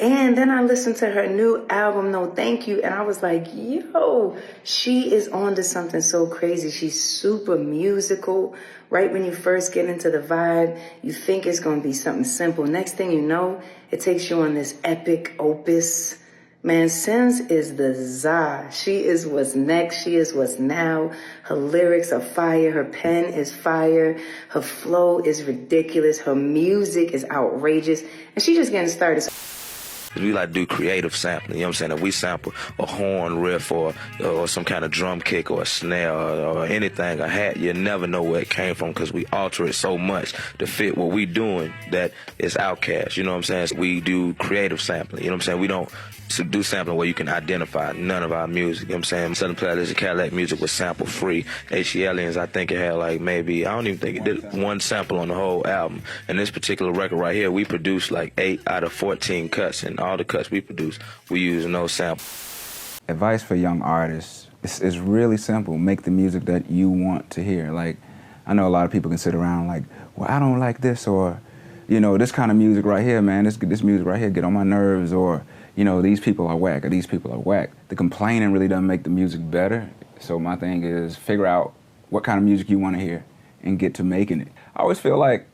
And then I listened to her new album, No Thank You, and I was like, yo, she is on to something so crazy. She's super musical. Right when you first get into the vibe, you think it's going to be something simple. Next thing you know, it takes you on this epic opus. Man, Sims is the za. She is what's next. She is what's now. Her lyrics are fire. Her pen is fire. Her flow is ridiculous. Her music is outrageous. And she's just getting started. We like to do creative sampling, you know what I'm saying? If we sample a horn riff or some kind of drum kick or a snare or anything, a hat, you never know where it came from because we alter it so much to fit what we doing that it's outcast, you know what I'm saying? So we do creative sampling, you know what I'm saying? We don't do sampling where you can identify none of our music, you know what I'm saying? Southern Playlist of Cadillac music was sample free. H.E. Aliens, I think it had like maybe, I don't even think it did one sample on the whole album. And this particular record right here, we produced like 8 out of 14 cuts, and all the cuts we produce, we use no sample. Advice for young artists is really simple. Make the music that you want to hear. Like, I know a lot of people can sit around like, well, I don't like this, or, this kind of music right here, man, this music right here get on my nerves, or, these people are whack, or these people are whack. The complaining really doesn't make the music better. So my thing is figure out what kind of music you want to hear and get to making it. I always feel like,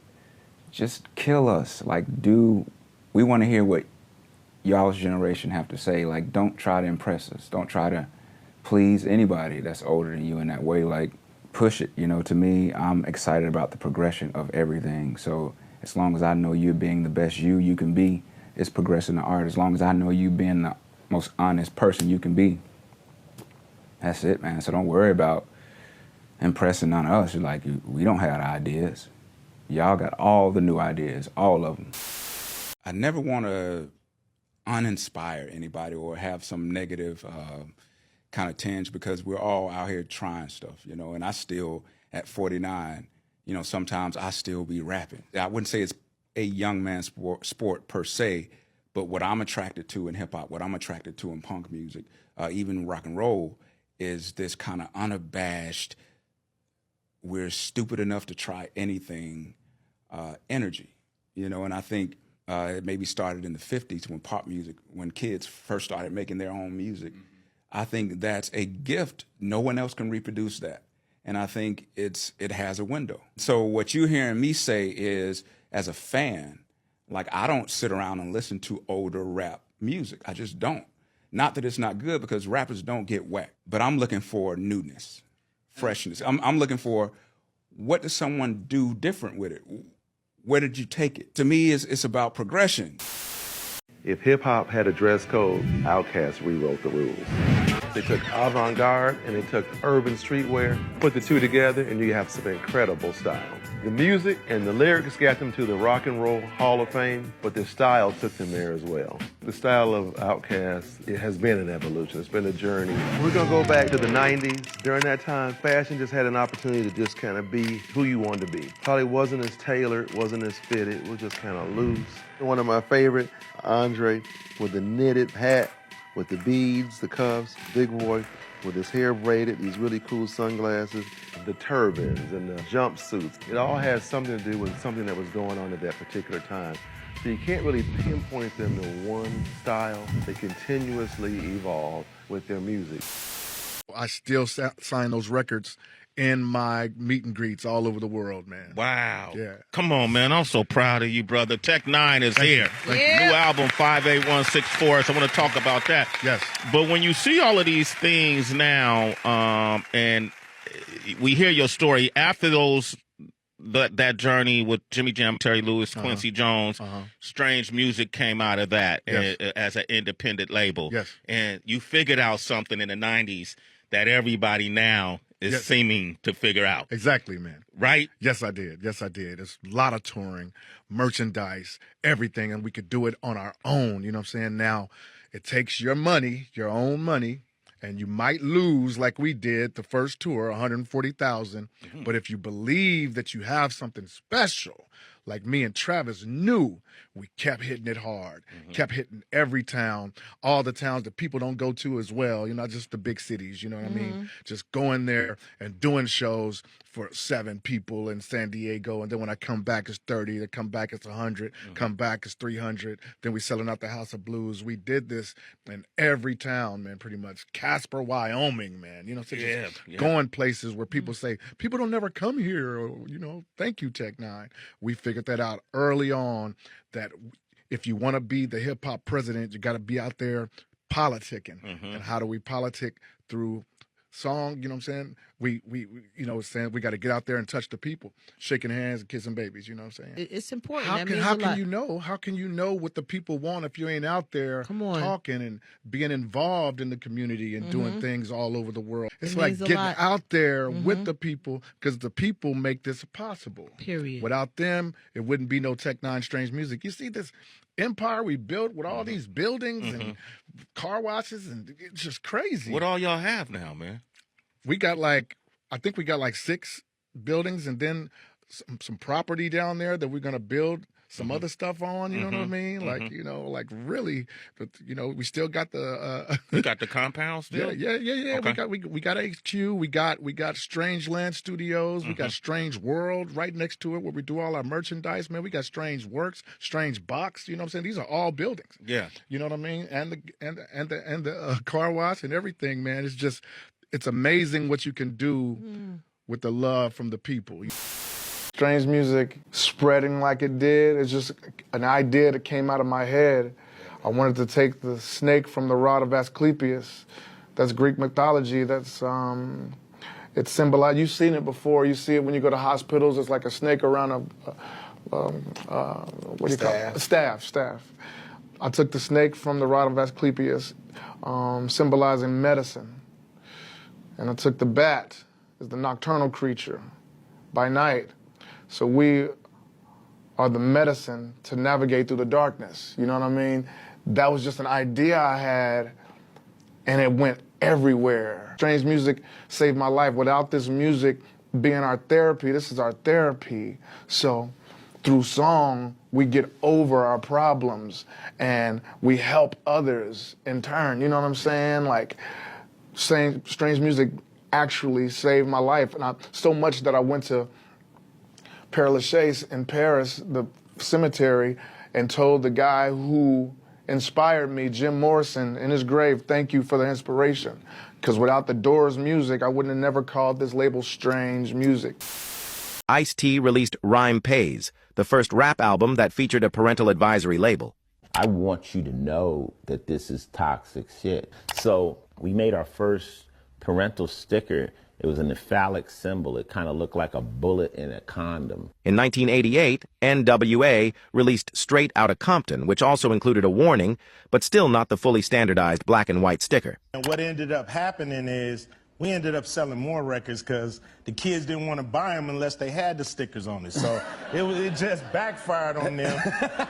just kill us. Like, we want to hear what y'all's generation have to say. Like, don't try to impress us. Don't try to please anybody that's older than you in that way. Like, push it. You know, to me, I'm excited about the progression of everything. So as long as I know you're being the best you can be, it's progressing the art. As long as I know you being the most honest person you can be, that's it, man. So don't worry about impressing on us. Like, we don't have the ideas. Y'all got all the new ideas, all of them. I never want to uninspire anybody or have some negative kind of tinge, because we're all out here trying stuff, you know, and I still, at 49, you know, sometimes I still be rapping. I wouldn't say it's a young man's sport per se, but what I'm attracted to in hip hop, what I'm attracted to in punk music, even rock and roll, is this kind of unabashed, we're stupid enough to try anything energy, you know. And I think it maybe started in the 50s when pop music, when kids first started making their own music. I think that's a gift. No one else can reproduce that. And I think it has a window. So what you're hearing me say is, as a fan, like, I don't sit around and listen to older rap music. I just don't. Not that it's not good, because rappers don't get whacked, but I'm looking for newness, freshness. I'm looking for, what does someone do different with it? Where did you take it? To me, it's about progression. If hip-hop had a dress code, Outkast rewrote the rules. They took avant-garde and they took urban streetwear, put the two together, and you have some incredible style. The music and the lyrics got them to the Rock and Roll Hall of Fame, but their style took them there as well. The style of Outkast, it has been an evolution. It's been a journey. We're going to go back to the 90s. During that time, fashion just had an opportunity to just kind of be who you wanted to be. Probably wasn't as tailored, wasn't as fitted, it was just kind of loose. One of my favorite, Andre, with the knitted hat, with the beads, the cuffs, Big Boy, with his hair braided, these really cool sunglasses, the turbans and the jumpsuits. It all has something to do with something that was going on at that particular time. So you can't really pinpoint them to one style. They continuously evolve with their music. I still sign those records in my meet and greets all over the world, man. Wow. Yeah. Come on, man. I'm so proud of you, brother. Tech 9 is here. New album, 58164. So I want to talk about that. Yes. But when you see all of these things now, and we hear your story after that journey with Jimmy Jam, Terry Lewis, Quincy Jones, Strange Music came out of that as an independent label. Yes. And you figured out something in the 90s that everybody now is seeming to figure out. Exactly, man. Right? Yes, I did. Yes, I did. It's a lot of touring, merchandise, everything, and we could do it on our own. You know what I'm saying? Now, it takes your money, your own money, and you might lose like we did the first tour, 140,000. But if you believe that you have something special, like me and Travis knew, we kept hitting it hard, kept hitting every town, all the towns that people don't go to as well, you know, not just the big cities, you know what I mean? Just going there and doing shows for 7 people in San Diego, and then when I come back it's 30, then come back it's 100, come back it's 300, then we selling out the House of Blues. We did this in every town, man, pretty much. Casper, Wyoming, man, you know, so just going places where people say, people don't never come here, or, you know, thank you, Tech 9. We figured that out early on, that if you want to be the hip-hop president, you got to be out there politicking. And how do we politic? Through song, you know what I'm saying? We you know, saying we got to get out there and touch the people, shaking hands and kissing babies, you know what I'm saying? It's important. How can you know what the people want if you ain't out there talking and being involved in the community and doing things all over the world? It's like getting out there with the people, because the people make this possible. Period. Without them, it wouldn't be no Tech 9 Strange Music. You see this empire we built with all these buildings and car washes, and it's just crazy. What all y'all have now, man? We got I think we got 6 buildings, and then some property down there that we're going to build some other stuff on, you know what I mean? Like, you know, like really, but you know, we still got the you got the compound still? Yeah. Okay. We got HQ, we got Strange Land Studios, we got Strange World right next to it where we do all our merchandise, man. We got Strange Works, Strange Box, you know what I'm saying? These are all buildings. Yeah. You know what I mean? And the car wash and everything, man. It's amazing what you can do with the love from the people. Strange Music spreading like it did, it's just an idea that came out of my head. I wanted to take the snake from the rod of Asclepius. That's Greek mythology. That's It symbolized, you've seen it before, you see it when you go to hospitals, it's like a snake around what do you call it? Staff. I took the snake from the rod of Asclepius, symbolizing medicine. And I took the bat as the nocturnal creature by night. So we are the medicine to navigate through the darkness. You know what I mean? That was just an idea I had, and it went everywhere. Strange music saved my life. Without this music being our therapy, this is our therapy. So through song, we get over our problems and we help others in turn. You know what I'm saying? Like, strange music actually saved my life. And so much that I went to Père Lachaise in Paris, the cemetery, and told the guy who inspired me, Jim Morrison, in his grave, thank you for the inspiration. Because without the Doors music, I wouldn't have never called this label Strange Music. Ice-T released Rhyme Pays, the first rap album that featured a parental advisory label. I want you to know that this is toxic shit. So we made our first parental sticker. It was an phallic symbol. It kind of looked like a bullet in a condom. In 1988, NWA released Straight Outta Compton, which also included a warning, but still not the fully standardized black and white sticker. And what ended up happening is we ended up selling more records because the kids didn't want to buy them unless they had the stickers on it. So it just backfired on them.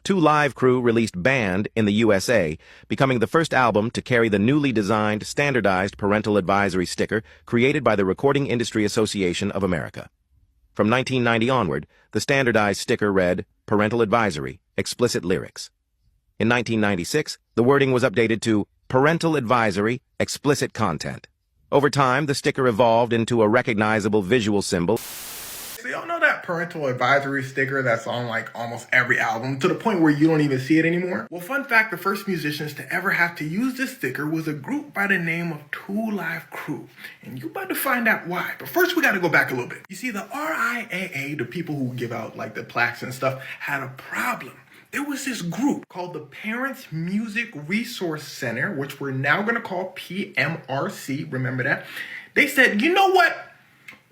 2 Live Crew released Band in the USA, becoming the first album to carry the newly designed standardized parental advisory sticker created by the Recording Industry Association of America. From 1990 onward, the standardized sticker read, Parental Advisory, Explicit Lyrics. In 1996, the wording was updated to Parental Advisory, Explicit Content. Over time, the sticker evolved into a recognizable visual symbol. So y'all know that parental advisory sticker that's on like almost every album to the point where you don't even see it anymore? Well, fun fact, the first musicians to ever have to use this sticker was a group by the name of 2 Live Crew. And you about to find out why. But first we gotta go back a little bit. You see, the RIAA, the people who give out like the plaques and stuff, had a problem. There was this group called the Parents Music Resource Center, which we're now going to call PMRC. Remember that? They said, you know what?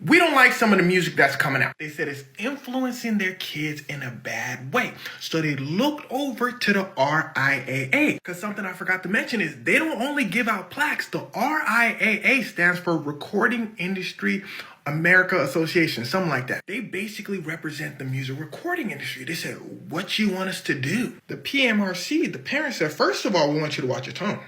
We don't like some of the music that's coming out. They said it's influencing their kids in a bad way. So they looked over to the RIAA. Because something I forgot to mention is they don't only give out plaques. The RIAA stands for Recording Industry America Association, something like that. They basically represent the music recording industry. They said, what you want us to do? The PMRC, the parents said, first of all, we want you to watch your tone.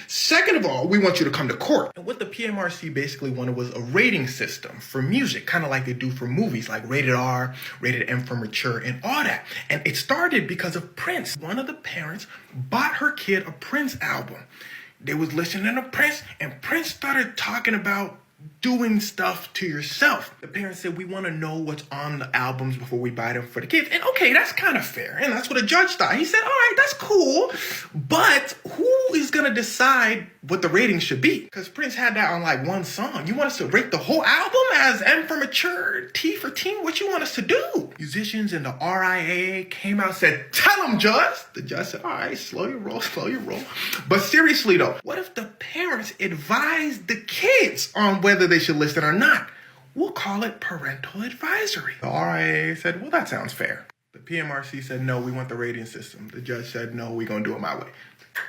Second of all, we want you to come to court. And what the PMRC basically wanted was a rating system for music, kind of like they do for movies, like rated R, rated M for mature, and all that. And it started because of Prince. One of the parents bought her kid a Prince album. They was listening to Prince, and Prince started talking about doing stuff to yourself. The parents said, we want to know what's on the albums before we buy them for the kids. And okay, that's kind of fair. And that's what a judge thought. He said, all right, that's cool. But who is going to decide what the rating should be? Because Prince had that on like one song. You want us to rate the whole album as M for mature, T for teen? What you want us to do? Musicians in the RIAA came out and said, tell them, Judge. The judge said, all right, slow your roll, slow your roll. But seriously though, what if the parents advise the kids on whether they should listen or not? We'll call it parental advisory. The RIAA said, well, that sounds fair. The PMRC said, no, we want the rating system. The judge said, no, we're going to do it my way.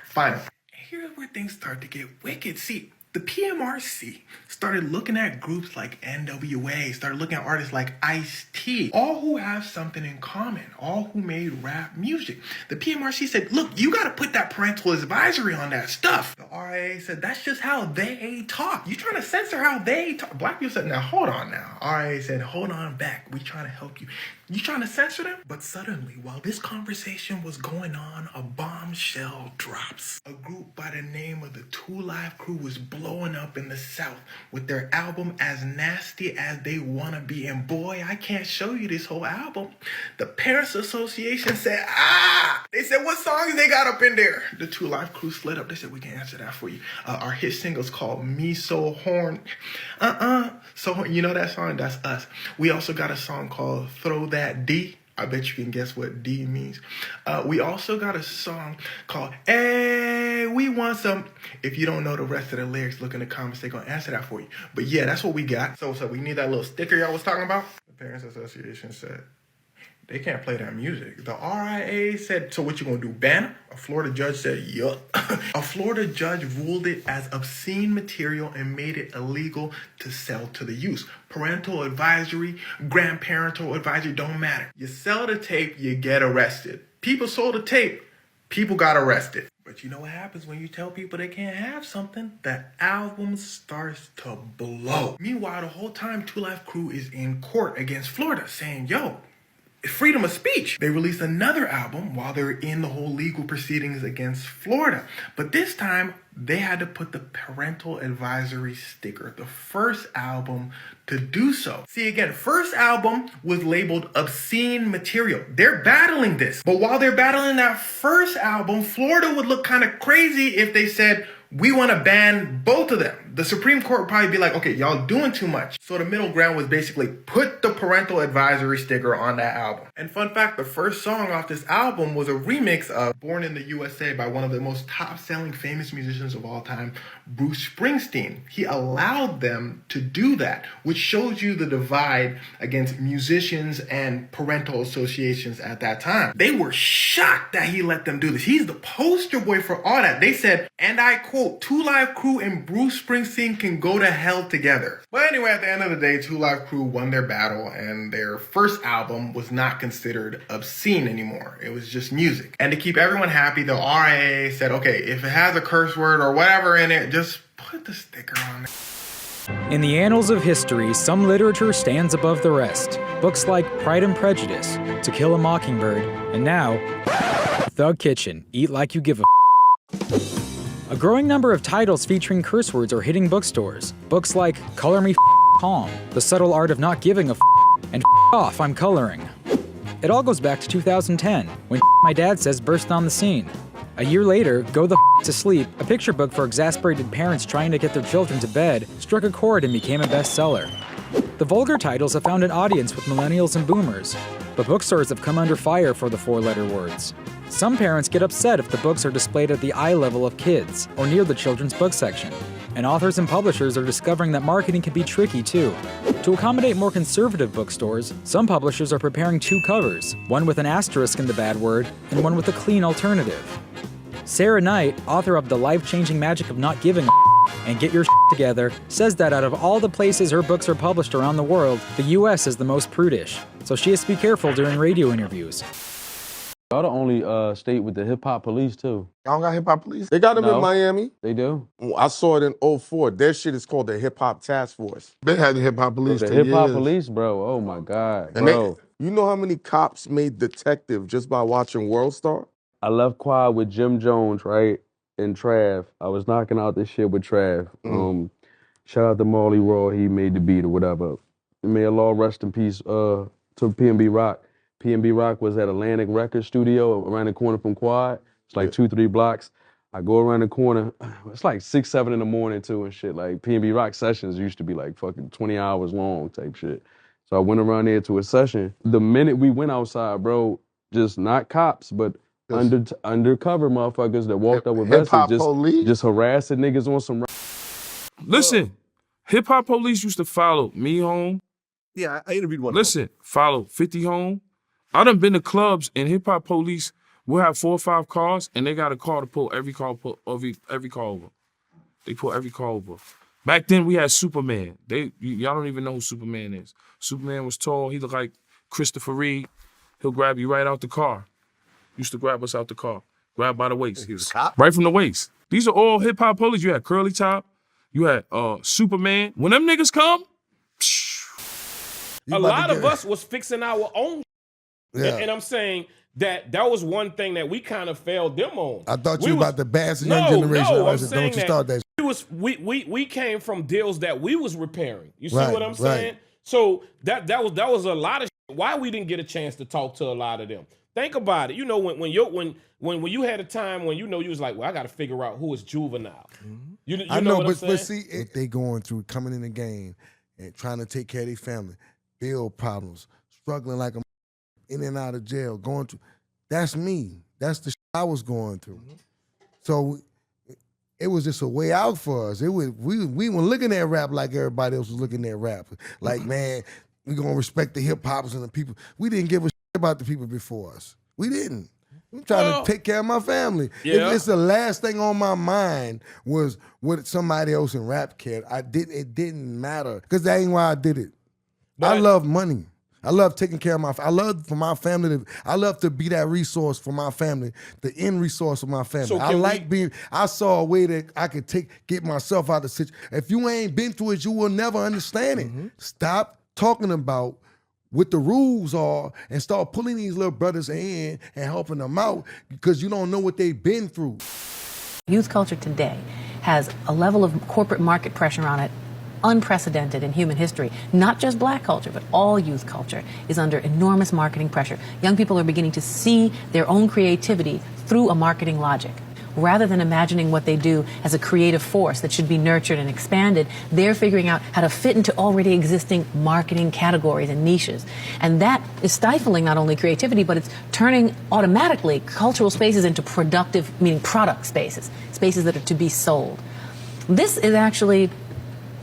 Finally. Here's where things start to get wicked. See, the PMRC started looking at groups like NWA, started looking at artists like Ice-T, all who have something in common, all who made rap music. The PMRC said, look, you got to put that parental advisory on that stuff. The RIAA said, that's just how they talk. You trying to censor how they talk. Black people said, now hold on now. RIAA said, hold on back. We trying to help you. You trying to censor them? But suddenly, while this conversation was going on, a bombshell drops. A group by the name of the 2 Live Crew was blowing up in the South with their album As Nasty As They Wanna Be. And boy, I can't show you this whole album. The Parents Association said, they said, what songs they got up in there? The 2 Live Crew slid up. They said, we can answer that for you. Our hit single's called Me So Horn. So you know that song? That's us. We also got a song called Throw That D. I bet you can guess what D means. We also got a song called Hey. hey, we want some. If you don't know the rest of the lyrics, look in the comments. They're going to answer that for you. But yeah, that's what we got. So we need that little sticker y'all was talking about. The Parents Association said they can't play that music. The RIA said, so what you gonna do, ban it? A Florida judge said, yup. A Florida judge ruled it as obscene material and made it illegal to sell to the youth. Parental advisory, grandparental advisory, don't matter. You sell the tape, you get arrested. People sold the tape, people got arrested. But you know what happens when you tell people they can't have something? The album starts to blow. Meanwhile, the whole time, 2 Live Crew is in court against Florida saying, yo, it's freedom of speech. They released another album while they're in the whole legal proceedings against Florida. But this time, they had to put the parental advisory sticker, the first album to do so. See, again, first album was labeled obscene material. They're battling this. But while they're battling that first album, Florida would look kind of crazy if they said, we want to ban both of them. The Supreme Court would probably be like, okay, y'all doing too much. So the middle ground was basically put the parental advisory sticker on that album. And fun fact, the first song off this album was a remix of Born in the USA by one of the most top-selling famous musicians of all time, Bruce Springsteen. He allowed them to do that, which shows you the divide against musicians and parental associations at that time. They were shocked that he let them do this. He's the poster boy for all that. They said, and I quote, 2 Live Crew and Bruce Springsteen can go to hell together. But anyway, at the end of the day, 2 Live Crew won their battle and their first album was not considered obscene anymore. It was just music. And to keep everyone happy, the RIA said, okay, if it has a curse word or whatever in it, just put the sticker on there. In the annals of history, some literature stands above the rest. Books like Pride and Prejudice, To Kill a Mockingbird, and now, Thug Kitchen, Eat Like You Give a A growing number of titles featuring curse words are hitting bookstores. Books like Color Me Calm, The Subtle Art of Not Giving a and Off, I'm Coloring. It all goes back to 2010, when My Dad Says burst on the scene. A year later, Go the to Sleep, a picture book for exasperated parents trying to get their children to bed, struck a chord and became a bestseller. The vulgar titles have found an audience with millennials and boomers, but bookstores have come under fire for the 4-letter words. Some parents get upset if the books are displayed at the eye level of kids, or near the children's book section. And authors and publishers are discovering that marketing can be tricky too. To accommodate more conservative bookstores, some publishers are preparing 2 covers, one with an asterisk in the bad word, and one with a clean alternative. Sarah Knight, author of The Life-Changing Magic of Not Giving a and Get Your Together, says that out of all the places her books are published around the world, the US is the most prudish, so she has to be careful during radio interviews. Y'all the only state with the hip-hop police, too. Y'all got hip-hop police? They got them in Miami. They do. I saw it in 2004. Their shit is called the Hip-Hop Task Force. They had the hip-hop police The for hip-hop years. police, bro. Oh, my God. And Bro. you know how many cops made detective just by watching World Star? I left quad with Jim Jones, right, and Trav. I was knocking out this shit with Trav. Shout out to Marley Raw. He made the beat or whatever. May Allah rest in peace to P&B Rock. P&B Rock was at Atlantic Record Studio around the corner from Quad. It's like 2-3 blocks. I go around the corner. It's like 6-7 in the morning too and shit. Like P&B Rock sessions used to be like fucking 20 hours long type shit. So I went around there to a session. The minute we went outside, bro, just not cops, but undercover motherfuckers that walked up with vests just harassing niggas on some. Listen, hip hop police used to follow me home. Yeah, I interviewed one. Listen, follow 50 home. I done been to clubs and hip hop police will have 4 or 5 cars and they got a car to pull every car over. They pull every car over. Back then we had Superman. Y'all don't even know who Superman is. Superman was tall. He looked like Christopher Reeve. He'll grab you right out the car. Used to grab us out the car. Grab by the waist. He was a cop? Right from the waist. These are all hip hop police. You had Curly Top. You had Superman. When them niggas come, a lot of us was fixing our own. Yeah. And I'm saying that was one thing that we kind of failed them on. I thought you were about to bash the young generation. No, I said, don't you start that. We came from deals that we was repairing. You see Right, what I'm saying? right. So that was a lot of why we didn't get a chance to talk to a lot of them. Think about it. You know, when you had a time when you was like, well, I got to figure out who is juvenile. You I know know, what I'm but saying? see, what they going through, coming in the game and trying to take care of their family, build problems, struggling like a in and out of jail, going through. That's me. That's the shit I was going through. So it was just a way out for us. We weren't looking at rap like everybody else was looking at rap. Like, man, we gonna respect the hip hoppers and the people. We didn't give a shit about the people before us. We didn't. I'm trying to take care of my family. Yeah. It's the last thing on my mind was what somebody else in rap cared. It didn't matter because that ain't why I did it. I love money. I love taking care of I love for my family I love to be that resource for my family, the end resource of my family. So I saw a way that I could get myself out of the situation. If you ain't been through it, you will never understand it. Stop talking about what the rules are and start pulling these little brothers in and helping them out because you don't know what they've been through. Youth culture today has a level of corporate market pressure on it unprecedented in human history. Not just black culture, but all youth culture is under enormous marketing pressure. Young people are beginning to see their own creativity through a marketing logic. Rather than imagining what they do as a creative force that should be nurtured and expanded, they're figuring out how to fit into already existing marketing categories and niches. And that is stifling not only creativity, but it's turning automatically cultural spaces into productive, meaning product spaces, spaces that are to be sold. This is actually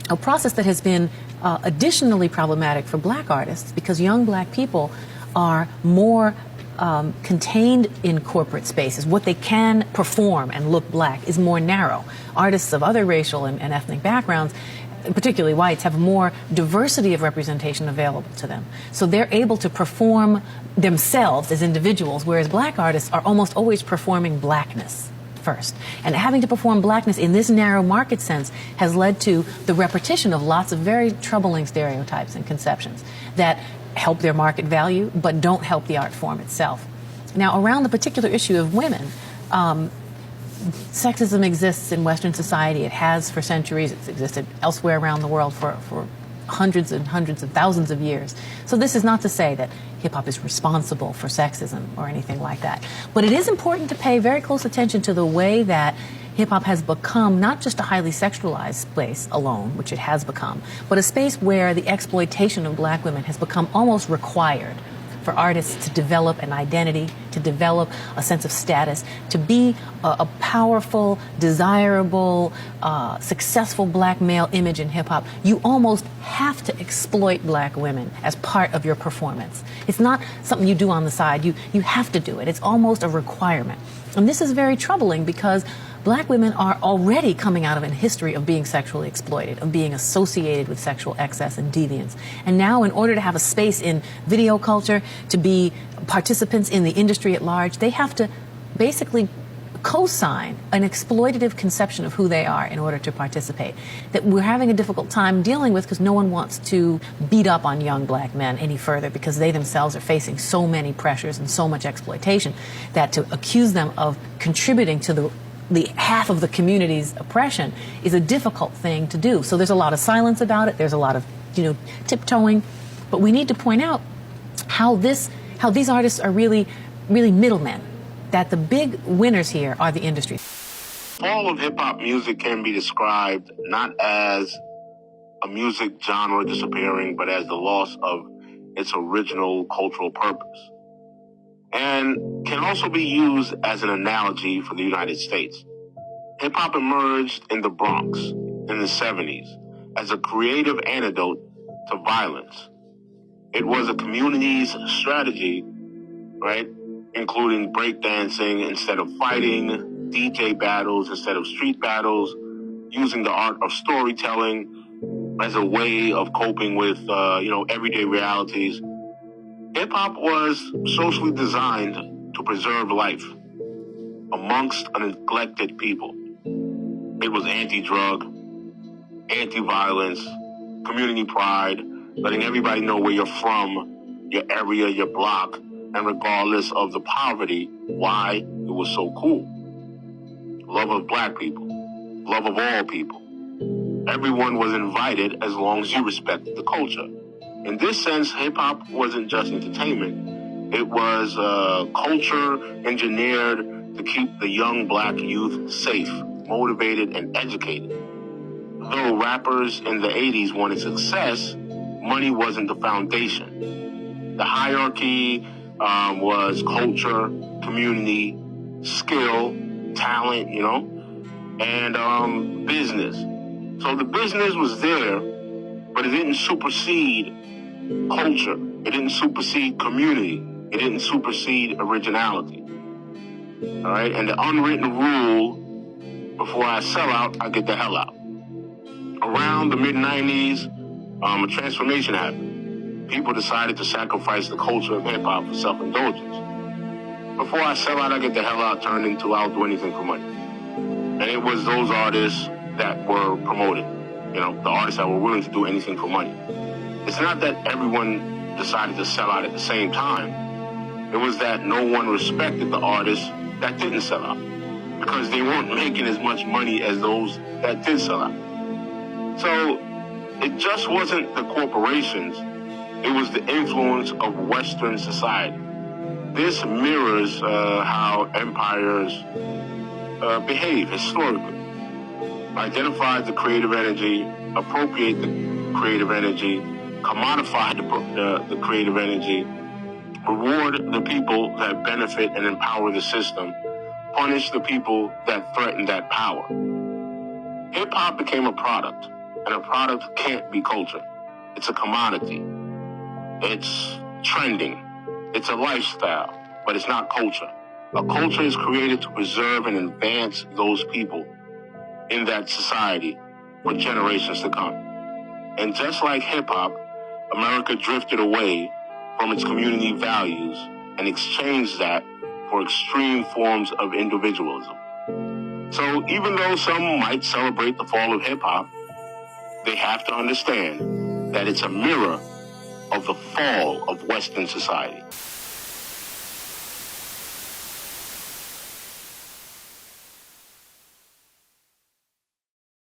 a process that has been additionally problematic for black artists because young black people are more contained in corporate spaces. What they can perform and look black is more narrow. Artists of other racial and ethnic backgrounds, particularly whites, have more diversity of representation available to them. So they're able to perform themselves as individuals, whereas black artists are almost always performing blackness first. And having to perform blackness in this narrow market sense has led to the repetition of lots of very troubling stereotypes and conceptions that help their market value but don't help the art form itself. Now, around the particular issue of women, sexism exists in Western society. It has for centuries. It's existed elsewhere around the world for hundreds and hundreds of thousands of years. So this is not to say that hip-hop is responsible for sexism or anything like that. But it is important to pay very close attention to the way that hip-hop has become not just a highly sexualized space alone, which it has become, but a space where the exploitation of black women has become almost required for artists to develop an identity, to develop a sense of status, to be a powerful, desirable, successful black male image in hip-hop. You almost have to exploit black women as part of your performance. It's not something you do on the side. You have to do it. It's almost a requirement. And this is very troubling because black women are already coming out of a history of being sexually exploited, of being associated with sexual excess and deviance. And now, in order to have a space in video culture, to be participants in the industry at large, they have to basically co-sign an exploitative conception of who they are in order to participate that we're having a difficult time dealing with because no one wants to beat up on young black men any further because they themselves are facing so many pressures and so much exploitation that to accuse them of contributing to the half of the community's oppression is a difficult thing to do. So there's a lot of silence about it. There's a lot of, tiptoeing. But we need to point out how these artists are really, really middlemen, that the big winners here are the industry. All of hip-hop music can be described not as a music genre disappearing, but as the loss of its original cultural purpose. And can also be used as an analogy for the United States. Hip-hop emerged in the Bronx in the 70s as a creative antidote to violence. It was a community's strategy, right? Including breakdancing instead of fighting, DJ battles instead of street battles, using the art of storytelling as a way of coping with, everyday realities. Hip-hop was socially designed to preserve life amongst a neglected people. It was anti-drug, anti-violence, community pride, letting everybody know where you're from, your area, your block, and regardless of the poverty, why it was so cool. Love of black people, love of all people. Everyone was invited as long as you respected the culture. In this sense, hip-hop wasn't just entertainment. It was culture engineered to keep the young black youth safe, motivated, and educated. Though rappers in the 80s wanted success, money wasn't the foundation. The hierarchy was culture, community, skill, talent, and business. So the business was there, but it didn't supersede culture. It didn't supersede community. It didn't supersede originality. All right, and the unwritten rule, before I sell out, I get the hell out. Around the mid-90s, a transformation happened. People decided to sacrifice the culture of hip-hop for self-indulgence. Before I sell out, I get the hell out turned into I'll do anything for money. And it was those artists that were promoted, you know, the artists that were willing to do anything for money. It's not that everyone decided to sell out at the same time. It was that no one respected the artists that didn't sell out because they weren't making as much money as those that did sell out. So it just wasn't the corporations, it was the influence of Western society. This mirrors how empires behave historically. Identify the creative energy, appropriate the creative energy, commodify the creative energy, reward the people that benefit and empower the system, punish the people that threaten that power. Hip-hop became a product, and a product can't be culture. It's a commodity. It's trending. It's a lifestyle, but it's not culture. A culture is created to preserve and advance those people in that society for generations to come. And just like hip-hop, America drifted away from its community values and exchanged that for extreme forms of individualism. So even though some might celebrate the fall of hip-hop, they have to understand that it's a mirror of the fall of Western society.